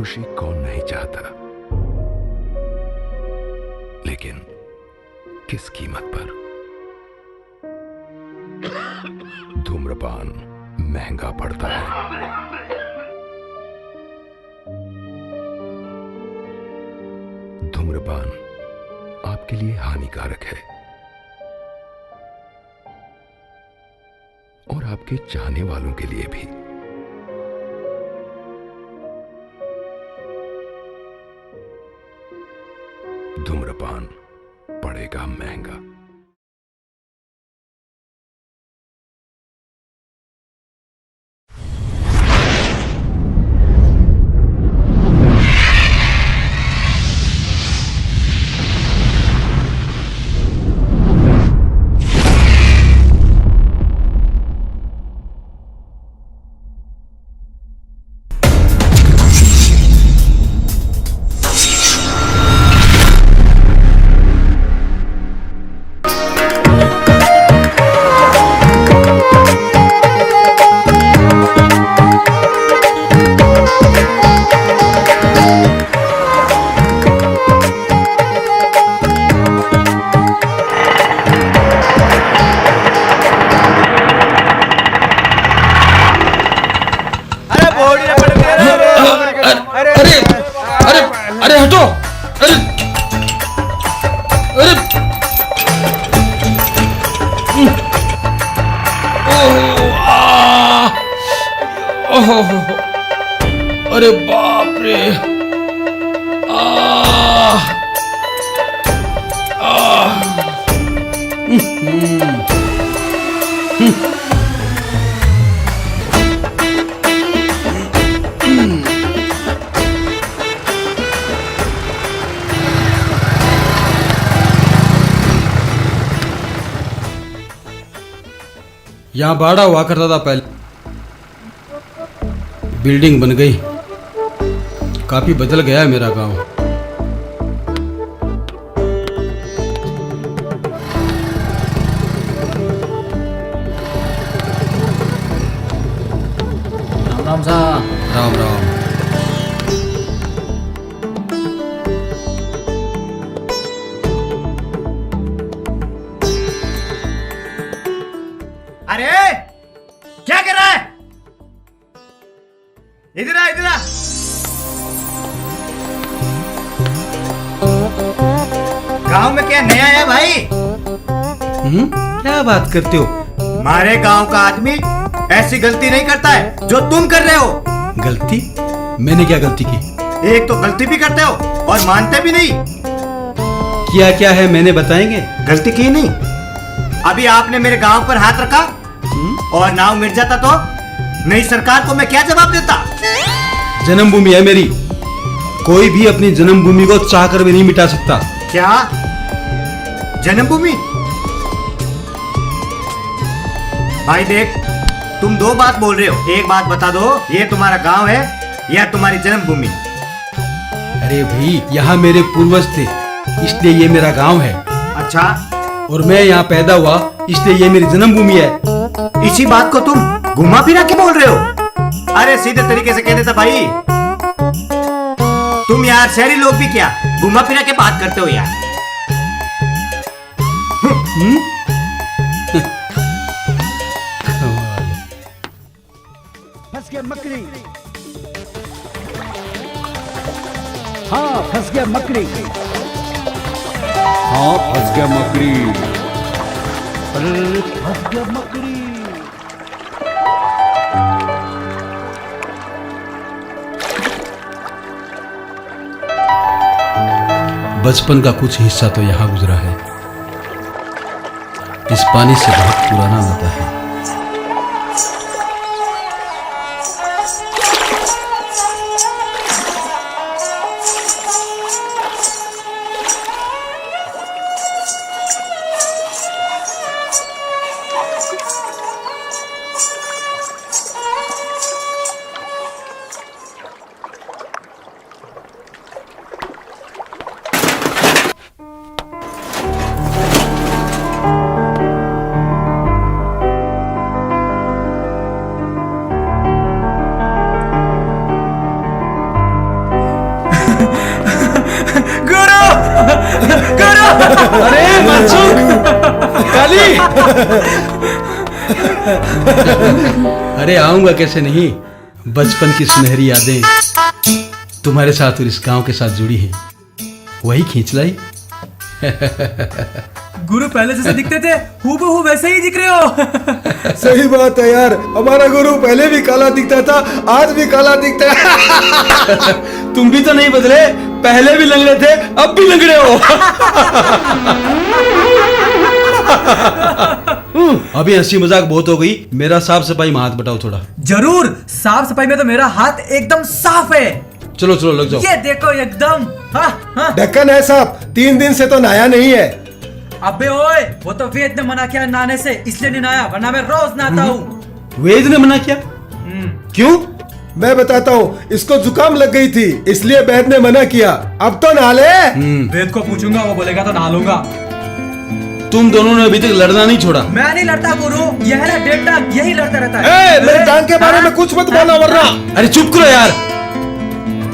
खुशी कौन नहीं चाहता, लेकिन किस कीमत पर। धूम्रपान महंगा पड़ता है। धूम्रपान आपके लिए हानिकारक है और आपके चाहने वालों के लिए भी। धूम्रपान पड़ेगा महंगा। अरे हटो। अरे अरे ओह, अरे बाप रे। यहाँ बाड़ा हुआ करता था पहले, बिल्डिंग बन गई, काफी बदल गया है मेरा गांव। राम राम साहब। राम राम। अरे क्या कर रहा है? इधर आ, इधर आ। गांव में क्या नया है भाई? क्या बात करते हो? हमारे गांव का आदमी ऐसी गलती नहीं करता है जो तुम कर रहे हो। गलती? मैंने क्या गलती की? एक तो गलती भी करते हो और मानते भी नहीं। क्या क्या है मैंने बताएंगे? गलती की नहीं। अभी आपने मेरे गांव पर हाथ रखा और नाव मिट जाता तो नई सरकार को मैं क्या जवाब देता? जन्मभूमि है मेरी, कोई भी अपनी जन्मभूमि को चाहकर भी नहीं मिटा सकता। क्या जन्मभूमि? भाई देख, तुम दो बात बोल रहे हो। एक बात बता दो, ये तुम्हारा गांव है या तुम्हारी जन्मभूमि? अरे भाई, यहाँ मेरे पूर्वज थे इसलिए ये मेरा गांव है। अच्छा, और मैं यहाँ पैदा हुआ इसलिए ये मेरी जन्मभूमि है। इसी बात को तुम घुमा फिरा के बोल रहे हो। अरे सीधे तरीके से कह देता भाई। तुम यार शहरी लोग भी क्या घुमा फिरा के बात करते हो यार। फंस गया मकड़ी। हाँ फंस गया मकड़ी। हाँ फंस गया मकड़ी। अरे फंस गया मकड़ी। बचपन का कुछ हिस्सा तो यहाँ गुजरा है। इस पानी से बहुत पुराना नाता है। अरे आऊंगा कैसे नहीं, बचपन की सुनहरी यादें तुम्हारे साथ और इस गांव के साथ जुड़ी हैं, वही खींच लाई। गुरु पहले जैसे दिखते थे हूबहू वैसे ही दिख रहे हो। सही बात है यार, हमारा गुरु पहले भी काला दिखता था, आज भी काला दिखता है। तुम भी तो नहीं बदले, पहले भी लंगड़े थे, अब भी लंगड़े हो। अभी हंसी मजाक बहुत हो गई, मेरा साफ सफाई में हाथ बटाओ थोड़ा। जरूर, साफ सफाई में तो मेरा हाथ एकदम साफ है। चलो चलो लग जाओ। ये देखो एकदम। हाँ। ढक्कन है साहब, 3 दिन से तो नहाया नहीं है। अबे ओए, वो तो वेद ने मना किया नहाने से, इसलिए नहीं नहाया, वरना मैं रोज नहाता हूँ। वेद ने मना किया? क्यों? मैं बताता हूँ, इसको जुकाम लग गई थी, इसलिए वैद्य ने मना किया। अब तो नहा ले। वेद को पूछूंगा, वो बोलेगा तो नहा लूंगा। तुम दोनों ने अभी तक लड़ना नहीं छोड़ा। मैं नहीं लड़ता गुरु, यह है ना डेढ़ टांग, यही लड़ता रहता है। मेरे टांग के बारे में कुछ मत बोलना वरना। अरे चुप करो यार,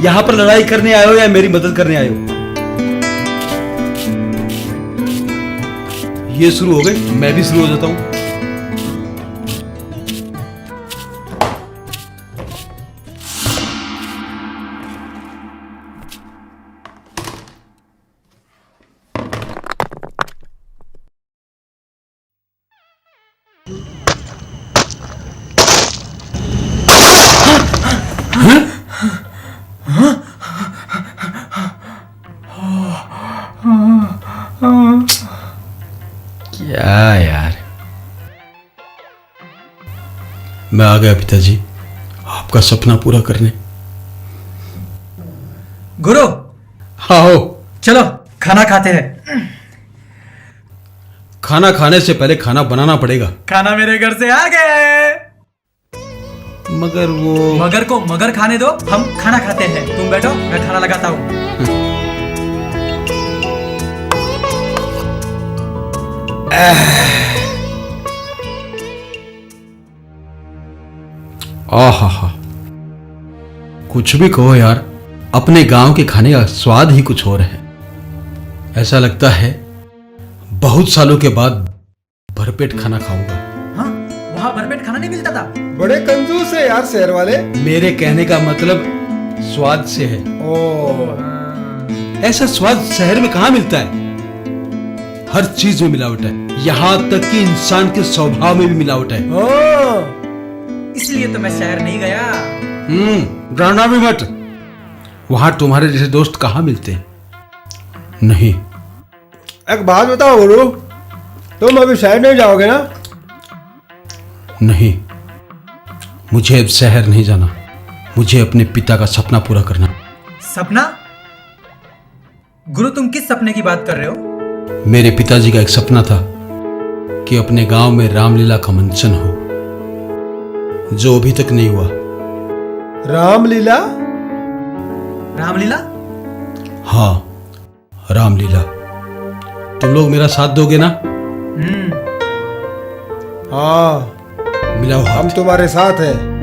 यहाँ पर लड़ाई करने आए हो या मेरी मदद करने आए हो? ये शुरू हो गए, मैं भी शुरू हो जाता हूँ। क्या यार, मैं आ गया पिताजी, आपका सपना पूरा करने। गुरु आओ, चलो खाना खाते हैं। खाना खाने से पहले खाना बनाना पड़ेगा। खाना मेरे घर से आ गया है। मगर वो मगर को मगर खाने दो, हम खाना खाते हैं। तुम बैठो, मैं खाना लगाता हूँ। आहा, कुछ भी कहो यार, अपने गांव के खाने का स्वाद ही कुछ और है। ऐसा लगता है बहुत सालों के बाद भरपेट खाना खाऊंगा। हाँ, वहाँ भरपेट खाना नहीं मिलता था। बड़े कंजूस है यार शहर वाले। मेरे कहने का मतलब स्वाद से है। ऐसा स्वाद शहर में कहाँ मिलता है? हर चीज में मिलावट है, यहाँ तक कि इंसान के स्वभाव में भी मिलावट है। इसलिए तो मैं शहर नहीं गया। डरना भी मत, वहां तुम्हारे जैसे दोस्त कहाँ मिलते हैं? नहीं। एक बात बताओ गुरु, तुम अभी शहर नहीं जाओगे ना? नहीं, मुझे अब शहर नहीं जाना, मुझे अपने पिता का सपना पूरा करना। सपना? गुरु तुम किस सपने की बात कर रहे हो? मेरे पिताजी का एक सपना था कि अपने गांव में रामलीला का मंचन हो, जो अभी तक नहीं हुआ। रामलीला? रामलीला? हाँ, रामलीला। तुम लोग मेरा साथ दोगे ना? हाँ, मिलाओ हाथ। हम तुम्हारे साथ हैं।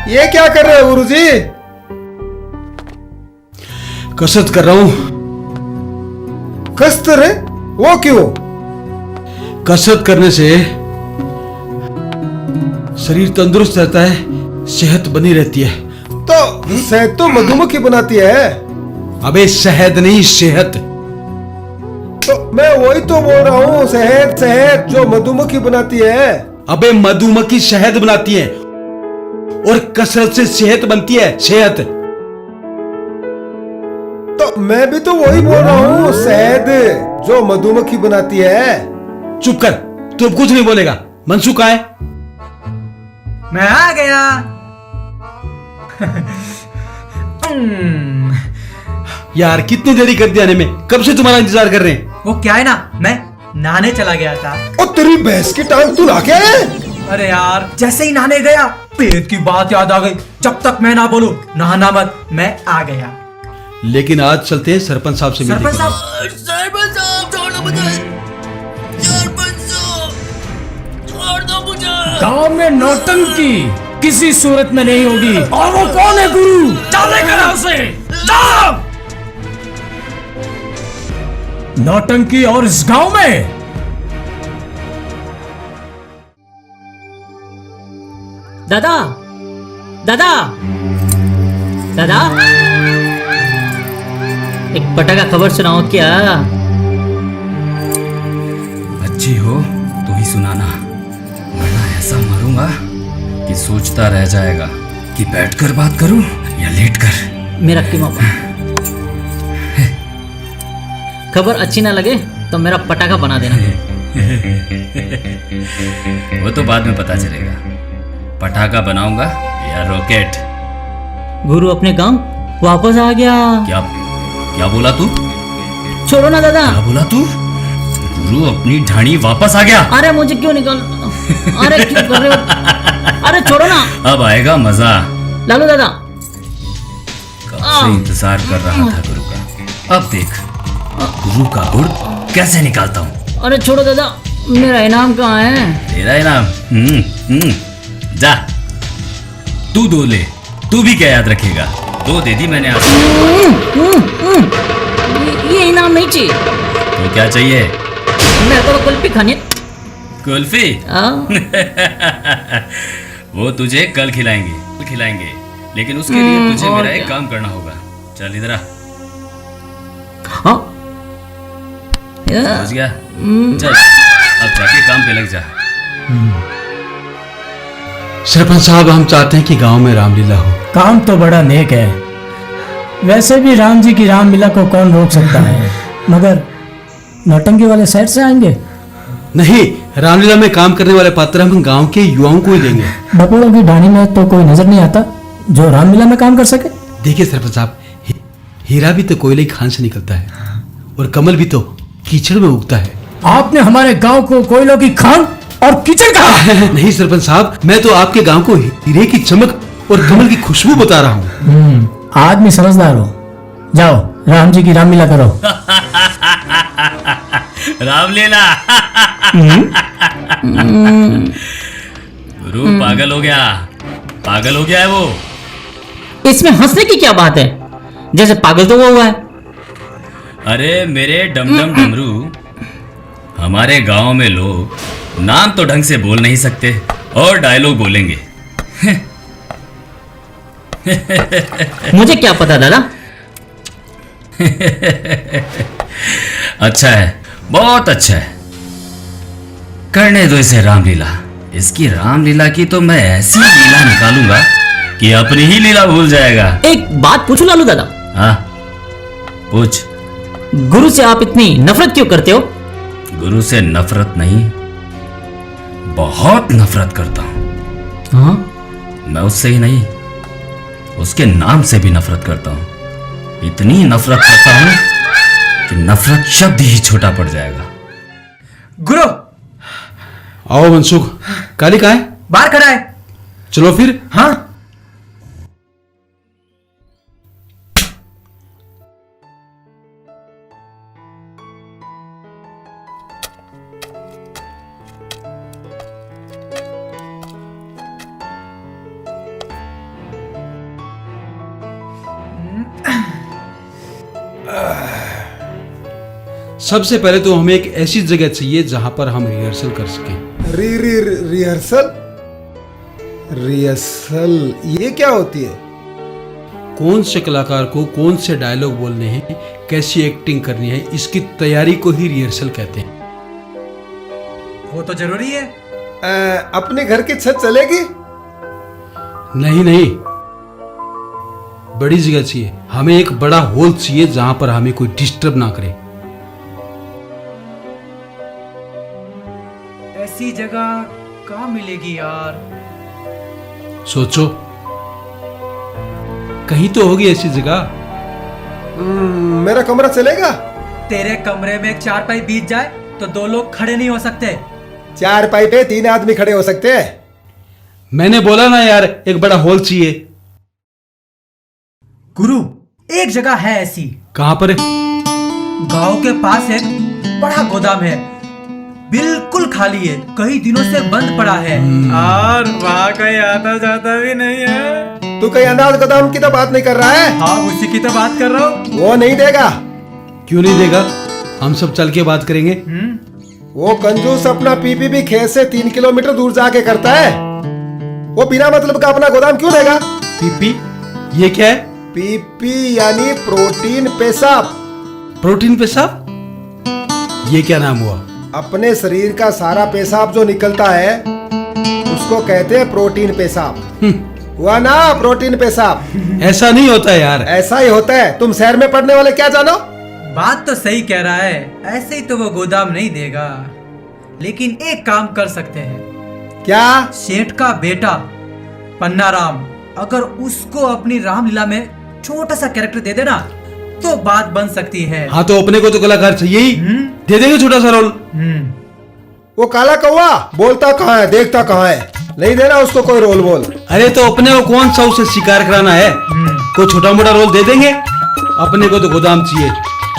ये क्या कर रहे हो गुरुजी? कसरत कर रहा हूं। कसरत रे? वो क्यों? कसरत करने से शरीर तंदुरुस्त रहता है, सेहत बनी रहती है। तो शहद तो मधुमक्खी बनाती है। अबे शहद नहीं, सेहत। तो मैं वही तो बोल रहा हूँ, शहद शहद जो मधुमक्खी बनाती है। अबे मधुमक्खी शहद बनाती है और कसरत से सेहत बनती है, सेहत। तो मैं भी तो वही बोल रहा हूँ, शहद जो मधुमक्खी बनाती है। चुप कर, तू अब कुछ नहीं बोलेगा। मनसुख कहाँ है? मैं आ गया। यार कितनी देरी कर दी आने में, कब से तुम्हारा इंतजार कर रहे हैं। वो क्या है ना, मैं नहाने चला गया था। और तेरी भैंस की टांग तू ला के आया? अरे यार, जैसे ही नहाने गया पेट की बात याद आ गई। जब तक मैं ना बोलूं नहाना मत, मैं आ गया। लेकिन आज चलते हैं सरपंच साहब से मिलने। सरपंच साहब छोड़ो मुझे। गांव में नौटंकी किसी सूरत में नहीं होगी। और वो कौन है गुरु? चलेगा उसे, जाओ। नौटंकी और इस गांव में दादा, दादा, दादा, एक पटाखा खबर सुनाओ क्या? अच्छी हो तो ही सुनाना, वरना ऐसा मरूंगा कि सोचता रह जाएगा कि बैठकर बात करूं या लेटकर। मेरा कीमा खबर अच्छी ना लगे तो मेरा पटाखा बना देना। वो तो बाद में पता चलेगा, पटाखा बनाऊंगा या रॉकेट। गुरु अपने गांव वापस आ गया। क्या क्या बोला तू? छोड़ो ना दादा। क्या बोला तू? गुरु अपनी ढाणी वापस आ गया। अरे मुझे क्यों निकाल, अरे क्यों कर रहे हो? अरे छोड़ो ना। अब आएगा मजा। लालू दादा, कब से इंतजार कर रहा था गुरु का। अब देख गुरु का गुड़ कैसे निकालता हूँ। अरे छोड़ो दादा, मेरा इनाम कहाँ है? तेरा इनाम? जा तू 2 ले। तू भी क्या याद रखेगा? 2 दे दी मैंने आपको। ये इनाम नहीं चाहिए। तो क्या चाहिए? मेरे को तो कुल्फी खानी है। कुल्फी? हाँ। वो तुझे कल खिलाएंगे, लेकिन उसके लिए तुझे और मेरा एक क्या? काम करना होगा। चल इधर आ। हाँ? समझ गया? चल अब जाके काम पे लग जा। सरपंच साहब, हम चाहते हैं कि गांव में रामलीला हो। काम तो बड़ा नेक है। वैसे भी राम जी की रामलीला को कौन रोक सकता है, मगर नौटंकी वाले साइड से आएंगे। नहीं, रामलीला में काम करने वाले पात्र हम गांव के युवाओं को ही देंगे। बकुड़ों की ढाणी में तो कोई नजर नहीं आता जो रामलीला में काम कर सके। देखिए सरपंच साहब, हीरा भी तो कोयले की खान से निकलता है और कमल भी तो कीचड़ में उगता है। आपने हमारे गांव को कोयलों की खान और कीचड़ कहा। नहीं सरपंच साहब, मैं तो आपके गांव को हीरे की चमक और कमल की खुशबू बता रहा हूँ। आदमी समझदार हो। जाओ राम जी की रामलीला करो। रामलीला? गुरु पागल हो गया है वो। इसमें हंसने की क्या बात है? जैसे पागल तो वो हुआ है। अरे मेरे डमडम डमरू, हमारे गांव में लोग नाम तो ढंग से बोल नहीं सकते और डायलॉग बोलेंगे। मुझे क्या पता दादा। अच्छा है, बहुत अच्छा है। करने दो इसे रामलीला। इसकी रामलीला की तो मैं ऐसी लीला निकालूंगा कि अपनी ही लीला भूल जाएगा। एक बात पूछूं लालू दादा? हाँ पूछ। गुरु से आप इतनी नफरत क्यों करते हो? गुरु से नफरत नहीं, बहुत नफरत करता हूं। हाँ? मैं उससे ही नहीं, उसके नाम से भी नफरत करता हूं। इतनी नफरत करता हूं कि नफरत शब्द ही छोटा पड़ जाएगा। गुरु आओ मनसुख, काली कहाँ है? बाहर खड़ा है। चलो फिर। हाँ। सबसे पहले तो हमें एक ऐसी जगह चाहिए जहां पर हम रिहर्सल कर सकें। रिहर्सल? रिहर्सल ये क्या होती है? कौन से कलाकार को कौन से डायलॉग बोलने हैं, कैसी एक्टिंग करनी है, इसकी तैयारी को ही रिहर्सल कहते हैं। वो तो जरूरी है। अपने घर की छत चलेगी? नहीं, बड़ी जगह चाहिए। हमें एक बड़ा हॉल चाहिए जहां पर हमें कोई डिस्टर्ब ना करे। ऐसी जगह कहाँ मिलेगी यार? सोचो, कहीं तो होगी ऐसी जगह। मेरा कमरा चलेगा? तेरे कमरे में एक चारपाई बीत जाए तो 2 लोग खड़े नहीं हो सकते। 4 पाई पे 3 आदमी खड़े हो सकते हैं। मैंने बोला ना यार, एक बड़ा हॉल चाहिए। गुरु एक जगह है ऐसी। कहां पर है? गांव के पास एक बड़ा गोदाम है। बिल्कुल खाली है, कई दिनों से बंद पड़ा है और वहाँ कहीं आता जाता भी नहीं है। तू कहीं अनाज गोदाम की तो बात नहीं कर रहा है? हाँ उसी की तो बात कर रहा हूँ। वो नहीं देगा। क्यों नहीं देगा? हम सब चल के बात करेंगे। वो कंजूस अपना पीपीपी खेत से 3 किलोमीटर दूर जाके करता है। वो बिना मतलब का अपना गोदाम क्यों देगा? पीपी ये क्या है? पीपी यानी प्रोटीन पेशाब। प्रोटीन पेशाब? ये क्या नाम हुआ? अपने शरीर का सारा पेशाब जो निकलता है उसको कहते हैं प्रोटीन पेशाब। हुआ ना प्रोटीन पेशाब? ऐसा नहीं होता है यार। ऐसा ही होता है। तुम शहर में पढ़ने वाले क्या जानो? बात तो सही कह रहा है, ऐसे ही तो वो गोदाम नहीं देगा, लेकिन एक काम कर सकते हैं। क्या? सेठ का बेटा पन्ना राम, अगर उसको अपनी रामलीला में छोटा सा कैरेक्टर दे देना तो बात बन सकती है। हाँ तो अपने को तो कलाकार चाहिए ही, दे देंगे छोटा सा रोल। वो काला कौवा बोलता कहाँ है देखता कहाँ है, नहीं देना उसको कोई रोल बोल। अरे तो अपने को कौन सा उसे शिकार कराना है? कोई छोटा मोटा रोल दे देंगे। अपने को तो गोदाम चाहिए,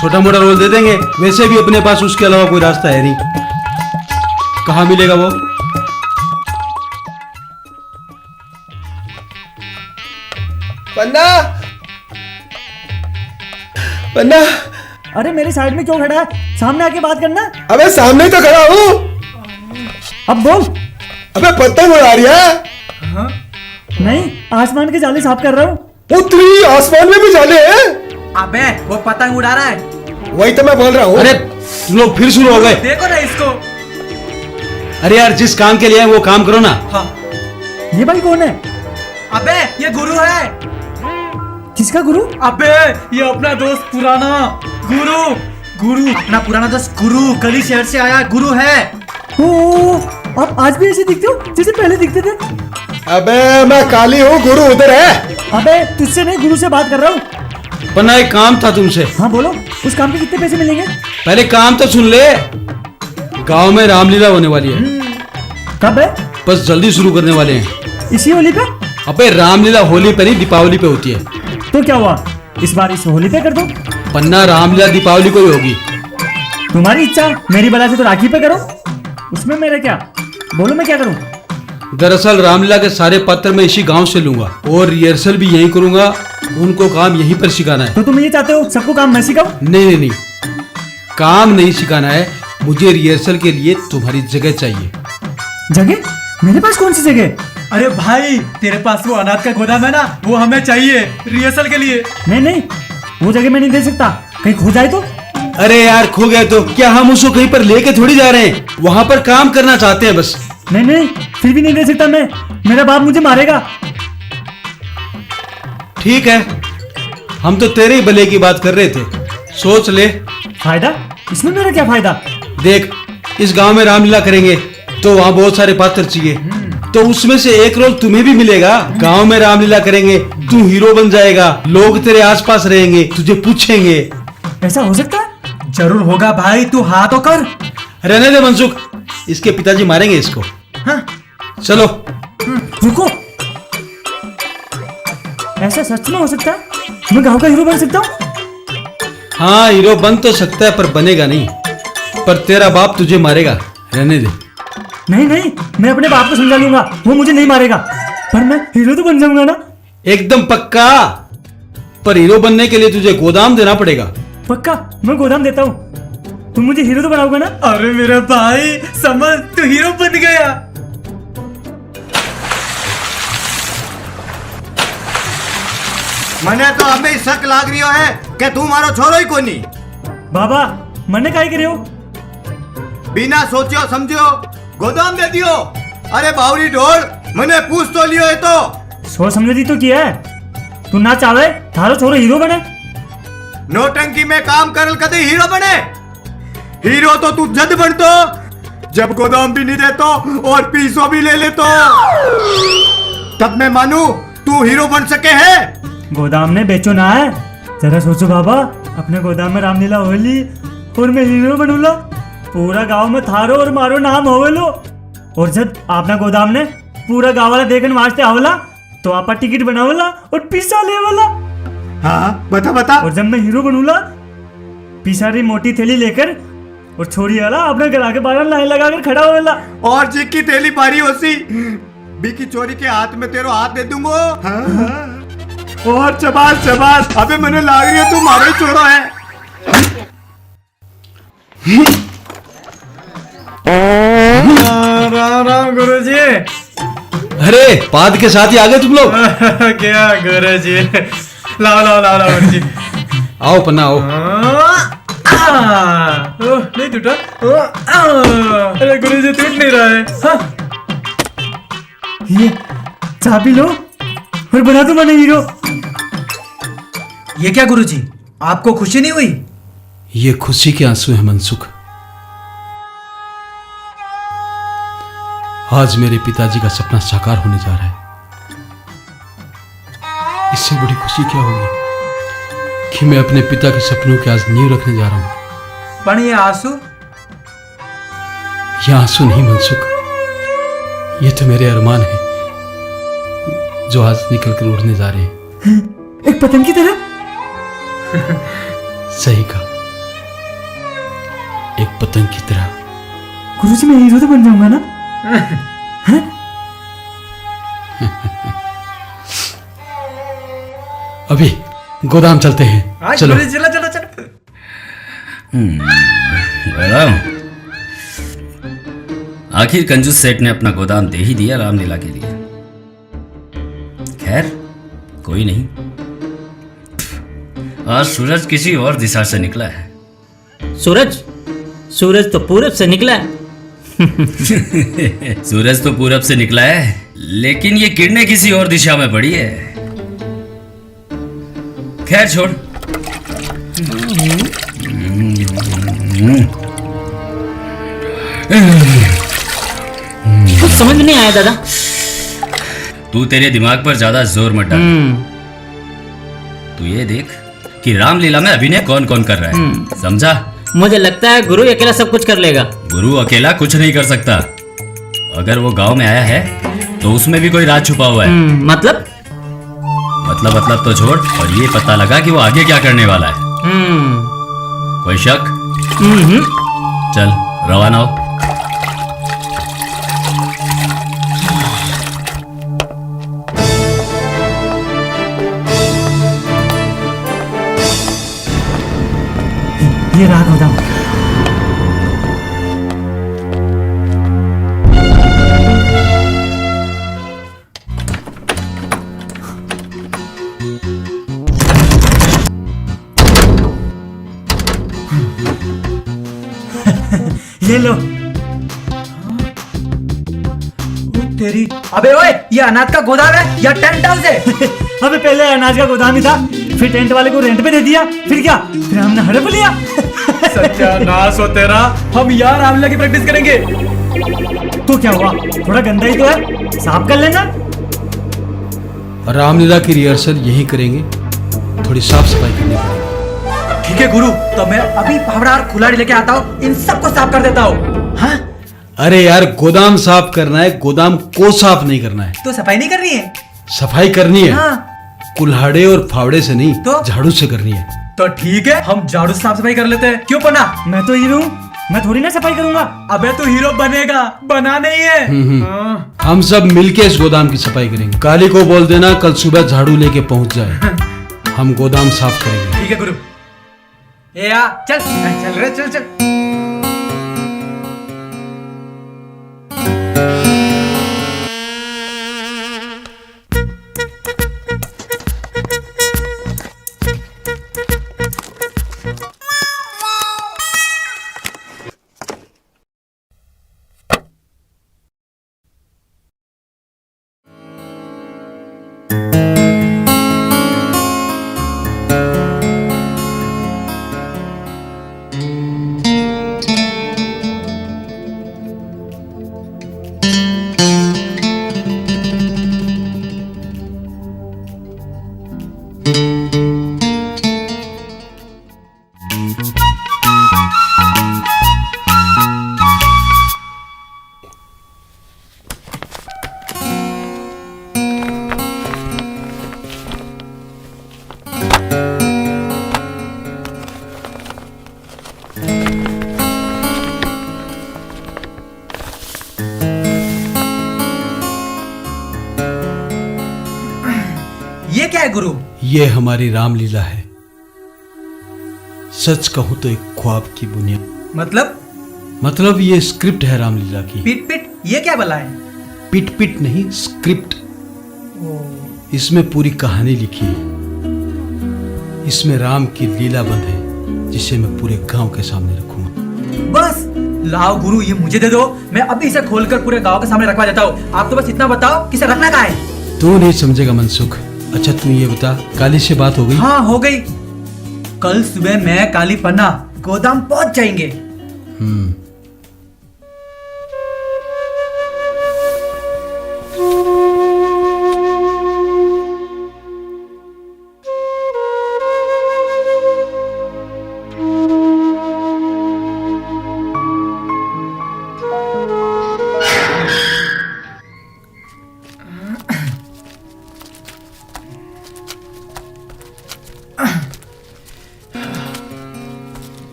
छोटा मोटा रोल दे देंगे। वैसे भी अपने पास उसके अलावा कोई रास्ता है नहीं। कहाँ मिलेगा वो? पन्ना, पन्ना। अरे मेरे साइड में क्यों खड़ा है? सामने आके बात करना। अबे सामने तो खड़ा हूँ। अब बोल। अबे पतंग उड़ा रही है? नहीं, आसमान के जाले साफ कर रहा हूँ। उतरी आसमान में भी जाले हैं? अबे वो पतंग उड़ा रहा है। वही तो मैं बोल रहा हूँ। अरे तुम लोग फिर शुरू हो गए। देखो ना इसको। अरे यार जिस काम के लिए है वो काम करो ना। हाँ। ये भाई कौन है? अबे ये गुरु है। किसका गुरु? अबे ये अपना दोस्त पुराना गुरु। गुरु अपना पुराना दोस्त गुरु, गली शहर से आया गुरु है। ओ, आप आज भी ऐसे दिखते हो जैसे पहले दिखते थे। अबे मैं काली हूँ, गुरु उधर है। अबे तुझसे नहीं, गुरु से बात कर रहा हूँ। पन्ना एक काम था तुमसे। हाँ बोलो, उस काम के कितने पैसे मिलेंगे? पहले काम तो सुन ले। गांव में रामलीला होने वाली है। कब है? बस जल्दी शुरू करने वाले हैं। इसी होली पे? अबे रामलीला होली पे नहीं, दीपावली पे होती है। तो क्या हुआ, इस बार इस होली पे कर दो। पन्ना रामलीला दीपावली को ही होगी। तुम्हारी इच्छा, मेरी बला से तो राखी पे करो। उसमें मेरा क्या? बोलो मैं क्या करूं? दरअसल रामलीला के सारे पत्र मैं इसी गांव से लूंगा और रिहर्सल भी यहीं करूंगा। उनको काम यहीं पर सिखाना है। तो तुम ये चाहते हो सबको काम मैं सिखाऊं? नहीं, काम नहीं सिखाना है। मुझे रिहर्सल के लिए तुम्हारी जगह चाहिए। जगह? मेरे पास कौन सी जगह? अरे भाई तेरे पास वो अनाज का गोदाम है ना, वो हमें चाहिए रिहर्सल के लिए। नहीं, वो जगह मैं नहीं दे सकता, कहीं खो जाए तो। अरे यार खो गए तो क्या हम उसको कहीं पर लेके थोड़ी जा रहे हैं, वहां पर काम करना चाहते हैं बस। नहीं, फिर भी नहीं दे सकता मैं, मेरा बाप मुझे मारेगा। ठीक है, हम तो तेरे ही भले की बात कर रहे थे, सोच ले। फायदा? इसमें मेरा क्या फायदा? देख, इस गांव में रामलीला करेंगे तो वहां बहुत सारे पात्र चाहिए, तो उसमें से एक रोल तुम्हें भी मिलेगा। गांव में रामलीला करेंगे, तू हीरो बन जाएगा, लोग तेरे आसपास रहेंगे, तुझे पूछेंगे। ऐसा हो सकता है? जरूर होगा भाई, तू हाँ तो कर। रहने दे मनसुख, इसके पिताजी मारेंगे इसको। हाँ? चलो। रुको, ऐसा सच में हो सकता है? मैं गांव का हीरो बन सकता हूँ? हाँ हीरो बन तो सकता है पर बनेगा नहीं, पर तेरा बाप तुझे मारेगा। रहने दे। नहीं, मैं अपने बाप को समझा लूंगा, वो मुझे नहीं मारेगा, पर मैं हीरो तो बन जाऊंगा ना। एकदम पक्का? पर हीरो बनने के लिए तुझे गोदाम देना पड़ेगा। पक्का, मैं गोदाम देता हूँ, तुम मुझे हीरो तो बनाओगे ना? अरे मेरा भाई समझ, तू हीरो बन गया। मने तो हमें शक लाग रही है कि तू मारो छोरो ही को नहीं। बाबा मने काहे करे हो? बिना सोचियो समझियो गोदाम दे दियो। अरे बावरी ढोल, मने पूछ तो लियो है तो। सोच समझी तो किया है, तू ना चाहे थारो छोरो हीरो बने। नोटंकी में काम करल कदे हीरो बने। हीरो तो तू जद बनतो जब गोदाम भी नहीं देतो और पीसो भी ले लेतो, तब मैं मानू तू हीरो बन सके है। गोदाम ने बेचो ना है, जरा सोचो बाबा, अपने गोदाम में रामलीला होली और मैं हीरो बनूला, पूरा गांव में थारो और मारो नाम होवेलो, और जब आपना गोदाम ने पूरा गांव वाला देखने वास्ते आवला तो आपा टिकट बनावला और पिसा लेवला। हाँ बता। और जब मैं हीरो बनूला, पिसा री मोटी थैली लेकर और छोड़ी वाला अपने घर आके बाहर लाइन लगाकर खड़ा होएला। और जी की तेली बारी होसी बीकी चोरी के हाथ में तेरो हाथ दे दूंगो। हाँ। और चबास चबास अबे मैंने लाग रही है तू मारो ही चोरो है। राम राम गुरुजी। अरे पाद के साथ ही आ गए तुम लोग। क्या गुरुजी, लाओ लाओ लाओ लाओ गुरुजी। आओ पन्ना आओ। नहीं टूटा। अरे गुरुजी टूट नहीं रहा है। हाँ। ये चाबी लो और बना दो मैंने हीरो। ये क्या गुरुजी, आपको खुशी नहीं हुई? ये खुशी के आंसू है मनसुख। आज मेरे पिताजी का सपना साकार होने जा रहा है। इससे बड़ी खुशी क्या होगी कि मैं अपने पिता के सपनों की आज नींव रखने जा रहा हूं। पर ये आंसू? ये आंसू नहीं मनसुख, ये तो मेरे अरमान हैं जो आज निकल कर उड़ने जा रहे हैं। एक पतंग की तरह। सही कहा, एक पतंग की तरह। गुरुजी मैं हीरो तो बन जाऊंगा ना? अभी गोदाम चलते हैं। चलो गुरुजी चलो चलो चलो। आखिर कंजूस सेठ ने अपना गोदाम दे ही दिया रामलीला के लिए। खैर कोई नहीं, आज सूरज किसी और दिशा से निकला है। सूरज? सूरज तो पूरब से निकला है। सूरज तो पूरब से निकला है, लेकिन ये किरणें किसी और दिशा में पड़ी है। खैर छोड़। कुछ समझ में नहीं आया दादा। तू तेरे दिमाग पर ज्यादा जोर मत डाल। तू ये देख कि रामलीला में अभिनय कौन कौन कर रहा है, समझा? मुझे लगता है गुरु अकेला सब कुछ कर लेगा। गुरु अकेला कुछ नहीं कर सकता। अगर वो गांव में आया है तो उसमें भी कोई राज छुपा हुआ है। मतलब मतलब तो छोड़, और ये पता लगा कि वो आगे क्या करने वाला है। कोई शक? चल रवाना हो। ये रहा गोदाम। ये लो। तेरी, अबे ओए, ये अनाज का गोदाम है या टेंट हाउस है? अबे पहले अनाज का गोदाम ही था, फिर टेंट वाले को रेंट पे दे दिया, फिर क्या, फिर हमने हड़प लिया। सत्यानाश हो तेरा। हम यार रामलीला की प्रैक्टिस करेंगे। तो क्या हुआ, थोड़ा गंदा ही तो है, साफ कर लेना। रामलीला की रिहर्सल यही करेंगे, थोड़ी साफ सफाई करनी पड़ेगी। ठीक है गुरु, तो मैं अभी फावड़ा और कुल्हाड़ी लेके आता हूँ, इन सबको साफ कर देता हूँ। हाँ? अरे यार गोदाम साफ करना है, गोदाम को साफ नहीं करना है। तो सफाई नहीं करनी है? सफाई करनी है। हाँ। कुल्हाड़े और फावड़े से नहीं, तो झाड़ू से करनी है। तो ठीक है, हम झाड़ू से साफ सफाई कर लेते हैं। क्यों पन्ना? मैं तो हीरो हूँ, मैं थोड़ी ना सफाई करूंगा। अबे तू हीरो बनेगा, बना नहीं है। हाँ। हम सब मिलके इस गोदाम की सफाई करेंगे। काली को बोल देना कल सुबह झाड़ू लेके पहुंच जाए, हम गोदाम साफ करेंगे। ठीक है गुरु। ए आ, चल चल रे, चल चल। गुरु? ये हमारी रामलीला है। सच कहूं तो एक ख्वाब की बुनियाद। मतलब ये स्क्रिप्ट है रामलीला की। पिट पिट ये क्या बला है? पिट पिट नहीं, स्क्रिप्ट। इसमें पूरी कहानी लिखी है। इसमें राम की लीला बंद है जिसे मैं पूरे गांव के सामने रखूंगा। बस लाओ गुरु, ये मुझे दे दो, मैं अभी इसे खोलकर पूरे गांव के सामने रखवा देता हूँ। आप तो बस इतना बताओ कि इसे रखना कहाँ है? तू नहीं समझेगा मनसुख। अच्छा तू ये बता, काली से बात हो गई? हाँ हो गई। कल सुबह मैं काली पन्ना गोदाम पहुंच जाएंगे।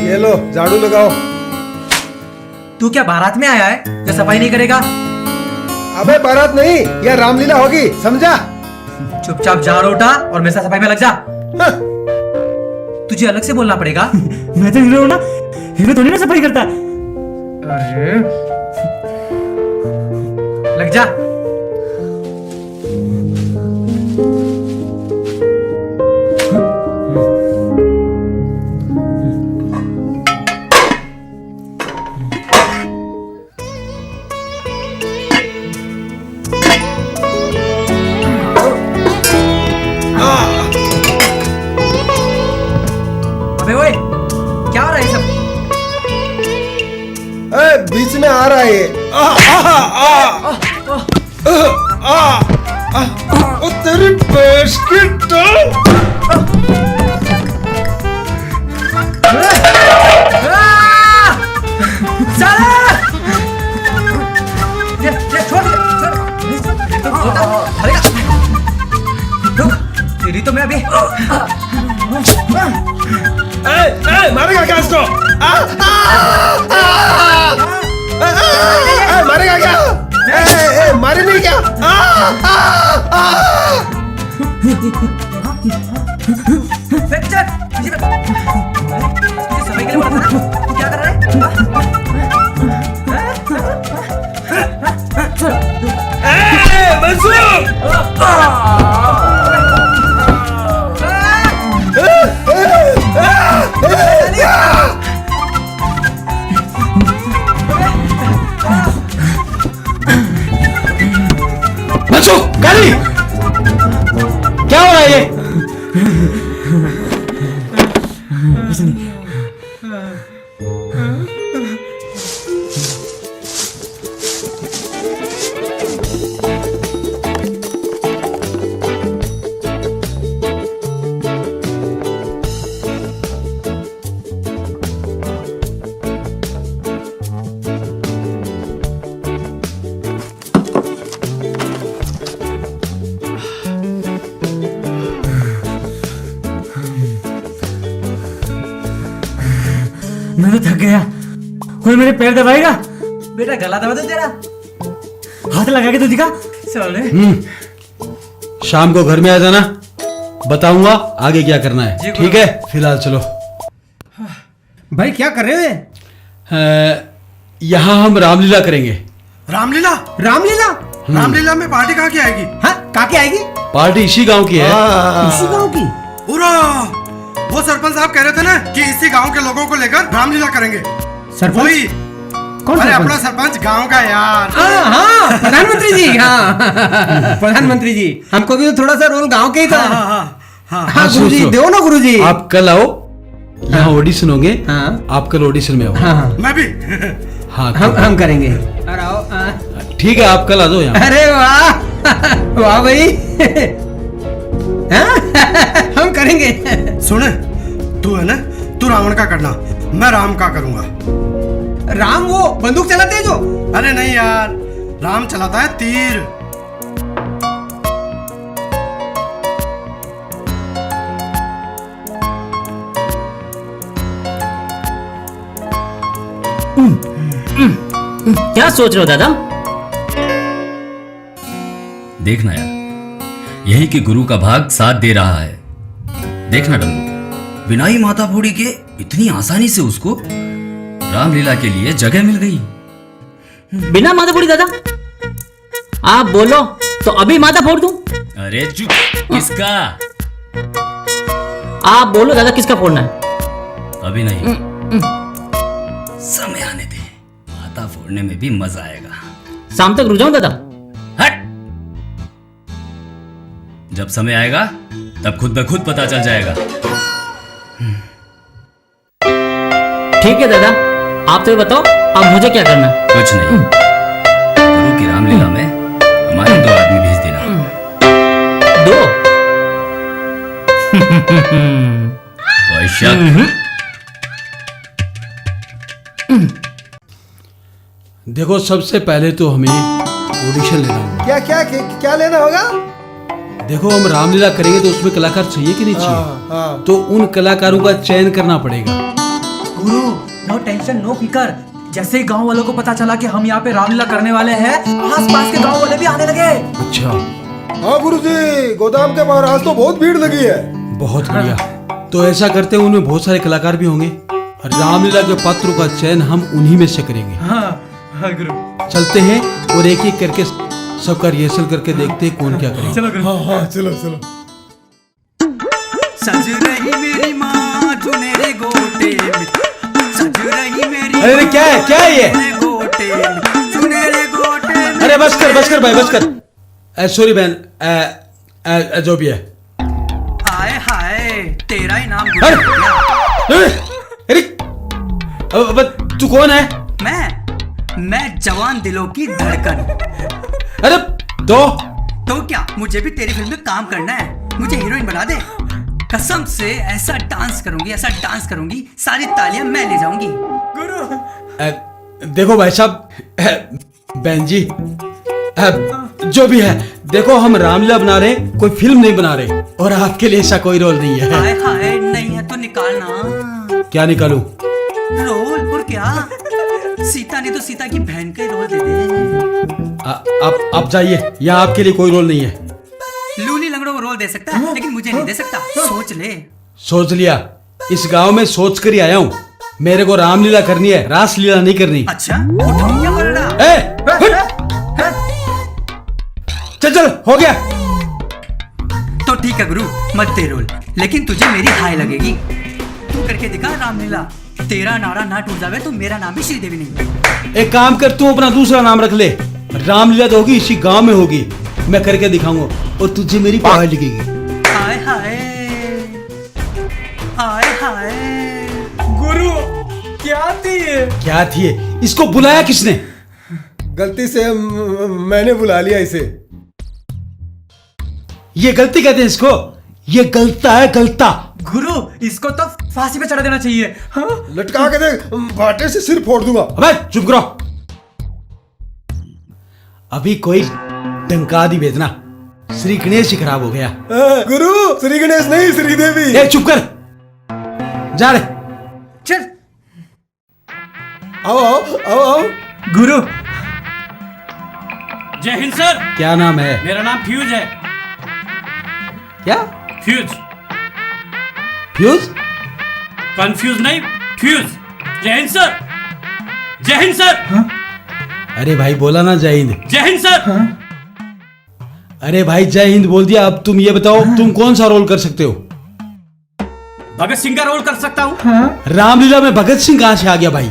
ये लो झाड़ू लगाओ। तू क्या बारात में आया है जो सफाई नहीं करेगा? अबे बारात नहीं, यह रामलीला होगी, समझा? चुपचाप झाड़ू उठा और मेरे साथ सफाई में लग जा। हाँ। तुझे अलग से बोलना पड़ेगा। मैं तो हीरो हूं ना, हीरो थोड़ी ना सफाई करता है। अरे लग जा। अबे ओए, क्या हो रहा है ये सब? बीच में आ रहा है ये। ओ तेरी भैंस की तेरी तो मैं अभी मारेगा क्या इसको? मारेगा क्या? मारे नहीं क्या? समय के लिए बोला था ना, तू क्या कर रहा है? मनसुख, काली, क्या हो रहा है ये? मैं तो थक गया, कोई मेरे पैर दबाएगा? बेटा गला दबा दो तेरा। हाथ लगा के तो दिखा। साले शाम को घर में आ जाना, बताऊंगा आगे क्या करना जी, है। गुरु। ठीक है, फिलहाल चलो। भाई क्या कर रहे हो? यहाँ हम रामलीला करेंगे। रामलीला? रामलीला? रामलीला में पार्टी कहाँ की आएगी? हाँ कहाँ की आएगी? पार्टी इसी गांव की है। इसी गांव की? पूरा वो सरपंच साहब कह रहे थे ना कि इसी गांव के लोगों को लेकर रामलीला करेंगे। सरपंच? कौन? अरे अपना सरपंच गांव का यार। हाँ प्रधानमंत्री जी। हाँ प्रधानमंत्री जी, हमको भी तो थोड़ा सा रोल गांव के ही था। हाँ गुरु जी, दो ना गुरु जी। आप कल आओ, यहाँ ऑडिशन होंगे। हाँ। आप कल ऑडिशन में आओ। हाँ मैं भी। हाँ हम करेंगे। अरे आओ। ठीक है, आप कल आ जाओ यहाँ। अरे वाह वाह भाई। हम करेंगे। सुने, तू है ना, तू रावण का करना, मैं राम का करूंगा। राम वो बंदूक चलाते हैं जो? अरे नहीं यार, राम चलाता है तीर। क्या सोच रहे हो दादा? देखना यार, यही कि गुरु का भाग साथ दे रहा है। देखना डम्बू, बिना ही माता बूढ़ी के इतनी आसानी से उसको रामलीला के लिए जगह मिल गई। बिना माता फोड़ी दादा? आप बोलो तो अभी माता फोड़ दूं? अरे चुप, किसका? आप बोलो दादा, किसका फोड़ना है? अभी नहीं, समय आने दे, माता फोड़ने में भी मजा आएगा। शाम तक रुक जाऊं दादा? हट, जब समय आएगा तब खुद ब खुद पता चल जाएगा। ठीक है दादा, आप तो ये बताओ अब मुझे क्या करना है? कुछ नहीं, गुरु की रामलीला में हमारे 2 आदमी भेज देना। 2? कोई शक? देखो, सबसे पहले तो हमें ऑडिशन लेना होगा। क्या क्या क्या लेना होगा? देखो, हम रामलीला करेंगे तो उसमें कलाकार चाहिए कि नहीं चाहिए? हाँ। तो उन कलाकारों का चयन करना पड़ेगा। गुरु, नो टेंशन नो फिकर। जैसे ही गांव वालों को पता चला कि हम यहाँ पे रामलीला करने वाले हैं, आसपास के गांव वाले भी आने लगे। अच्छा, हाँ गुरुजी, गोदाम के बाहर आज तो बहुत भीड़ लगी है। बहुत बढ़िया। तो ऐसा करते हैं, उनमें बहुत सारे कलाकार भी होंगे। रामलीला के पात्रों का चयन हम उन्हीं में से करेंगे। हाँ गुरु, चलते हैं और एक एक करके सबका रिहर्सल करके देखते हैं कौन क्या करेगा। चलो गुरु। हाँ चलो चलो। सज रही मेरी माँ चुनेरे गोटे में, सज रही मेरी अरे क्या है, क्या है ये? गोटे में, चुनेरे गोटे में। अरे बस कर भाई, बस कर। सॉरी बहन, जो भी है। हाय हाय, तेरा ही नाम अरे, गुरु। अरे, तू कौन है? मैं जवान दिलों की धड़कन। अरे तो क्या, मुझे भी तेरी फिल्म में काम करना है? मुझे हीरोइन बना दे। कसम से ऐसा डांस करूंगी, सारी तालियां मैं ले जाऊंगी। देखो भाई साहब, बहन जी, जो भी है, देखो हम रामलीला बना रहे, कोई फिल्म नहीं बना रहे, और आपके लिए ऐसा कोई रोल नहीं है। हाय हाय, नहीं है तो निकालना। क्या निकालूं? रोल और क्या, सीता ने तो सीता की बहन का ही रोल दे दे। आप जाइए, यहाँ आपके लिए कोई रोल नहीं है। लूली लंगड़ों को रोल दे सकता है, लेकिन मुझे नहीं दे सकता। सोच ले। सोच लिया, इस गांव में सोच कर ही आया हूँ। मेरे को रामलीला करनी है, रासलीला नहीं करनी। अच्छा, उठाओ क्या बोल रहा? चल हो गया। तो ठीक है गुरु, मत दे रोल, लेकिन तुझे मेरी हाय लगेगी। तू करके दिखा रामलीला, तेरा नारा ना टूट जावे तो मेरा नाम भी श्रीदेवी नहीं। एक काम कर, तू अपना दूसरा नाम रख ले। रामलीला तो होगी इसी गांव में होगी, मैं करके दिखाऊंगा और तुझे मेरी पहाड़ लगेगी। हाय हाय हाय हाय। गुरु, क्या थी ये? क्या थी ये? इसको बुलाया किसने? गलती से मैंने बुला लिया इसे। ये गलती कहते हैं इसको? ये गलता है, गलता। गुरु, इसको तो फांसी पे चढ़ा देना चाहिए। हाँ? लटका के देख, बाटे से सिर फोड़ दूंगा। अबे चुप करो, अभी कोई डंका दी भेजना। श्री गणेश ही खराब हो गया। गुरु, श्री गणेश नहीं, श्रीदेवी। ए चुप कर, जा रे। चल। आओ। गुरु, जय हिंद सर। क्या नाम है? मेरा नाम फ्यूज है। क्या? फ्यूज। फ्यूज? कंफ्यूज नहीं, फ्यूज। जय हिंद सर। जय हिंद सर। अरे भाई बोला ना जय हिंद। जय हिंद सर। अरे भाई जय हिंद बोल दिया। अब तुम ये बताओ, तुम कौन सा रोल कर सकते हो? भगत सिंह का रोल कर सकता हूँ। रामलीला में भगत सिंह कहां से आ गया भाई?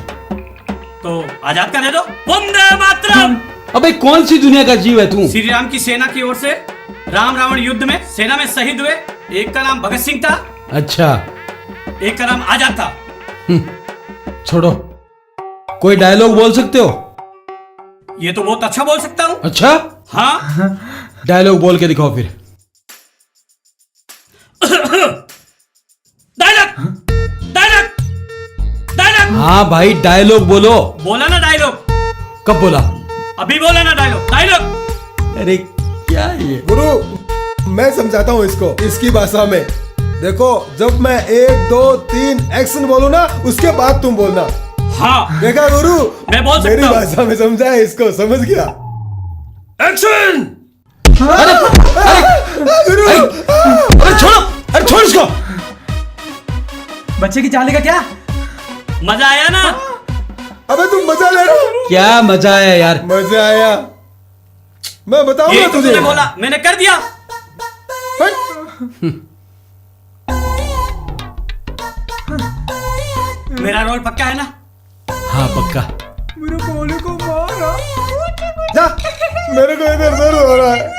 तो आजाद का दे दो। वंदे मातरम। अबे कौन सी दुनिया का जीव है तू? श्री राम की सेना की ओर से राम रावण युद्ध में सेना में शहीद हुए। एक का नाम भगत सिंह था, अच्छा, एक का नाम आजाद था। छोड़ो, कोई डायलॉग बोल सकते हो? ये तो बहुत अच्छा बोल सकता हूँ। अच्छा, हाँ। डायलॉग बोल के दिखाओ फिर। डायलॉग। हाँ भाई डायलॉग बोलो। बोला ना डायलॉग। कब बोला? अभी बोला ना डायलॉग। अरे क्या ये? गुरु, मैं समझाता हूँ इसको इसकी भाषा में। देखो, जब मैं 1 2 3 एक्शन बोलूँ ना, उसके बाद तुम बोलना। हाँ। देखा गुरु, मैं बोल सकता मेरी हूँ। भाषा में समझा है इसको, समझ गया? एक्शन। अरे छोड़ो, अरे छोड़ इसको। बच्चे की चाली का क्या? मजा आया ना? अबे तुम मजा ले रहे हो? क्या मजा आया यार। मजा आया, मैं बताऊंगा तुझे। तूने बोला, मैंने कर दिया। मेरा रोल पक्का है ना? हाँ पक्का। मेरे गोली को मारा। जा, मेरे को इधर दर्द हो रहा है।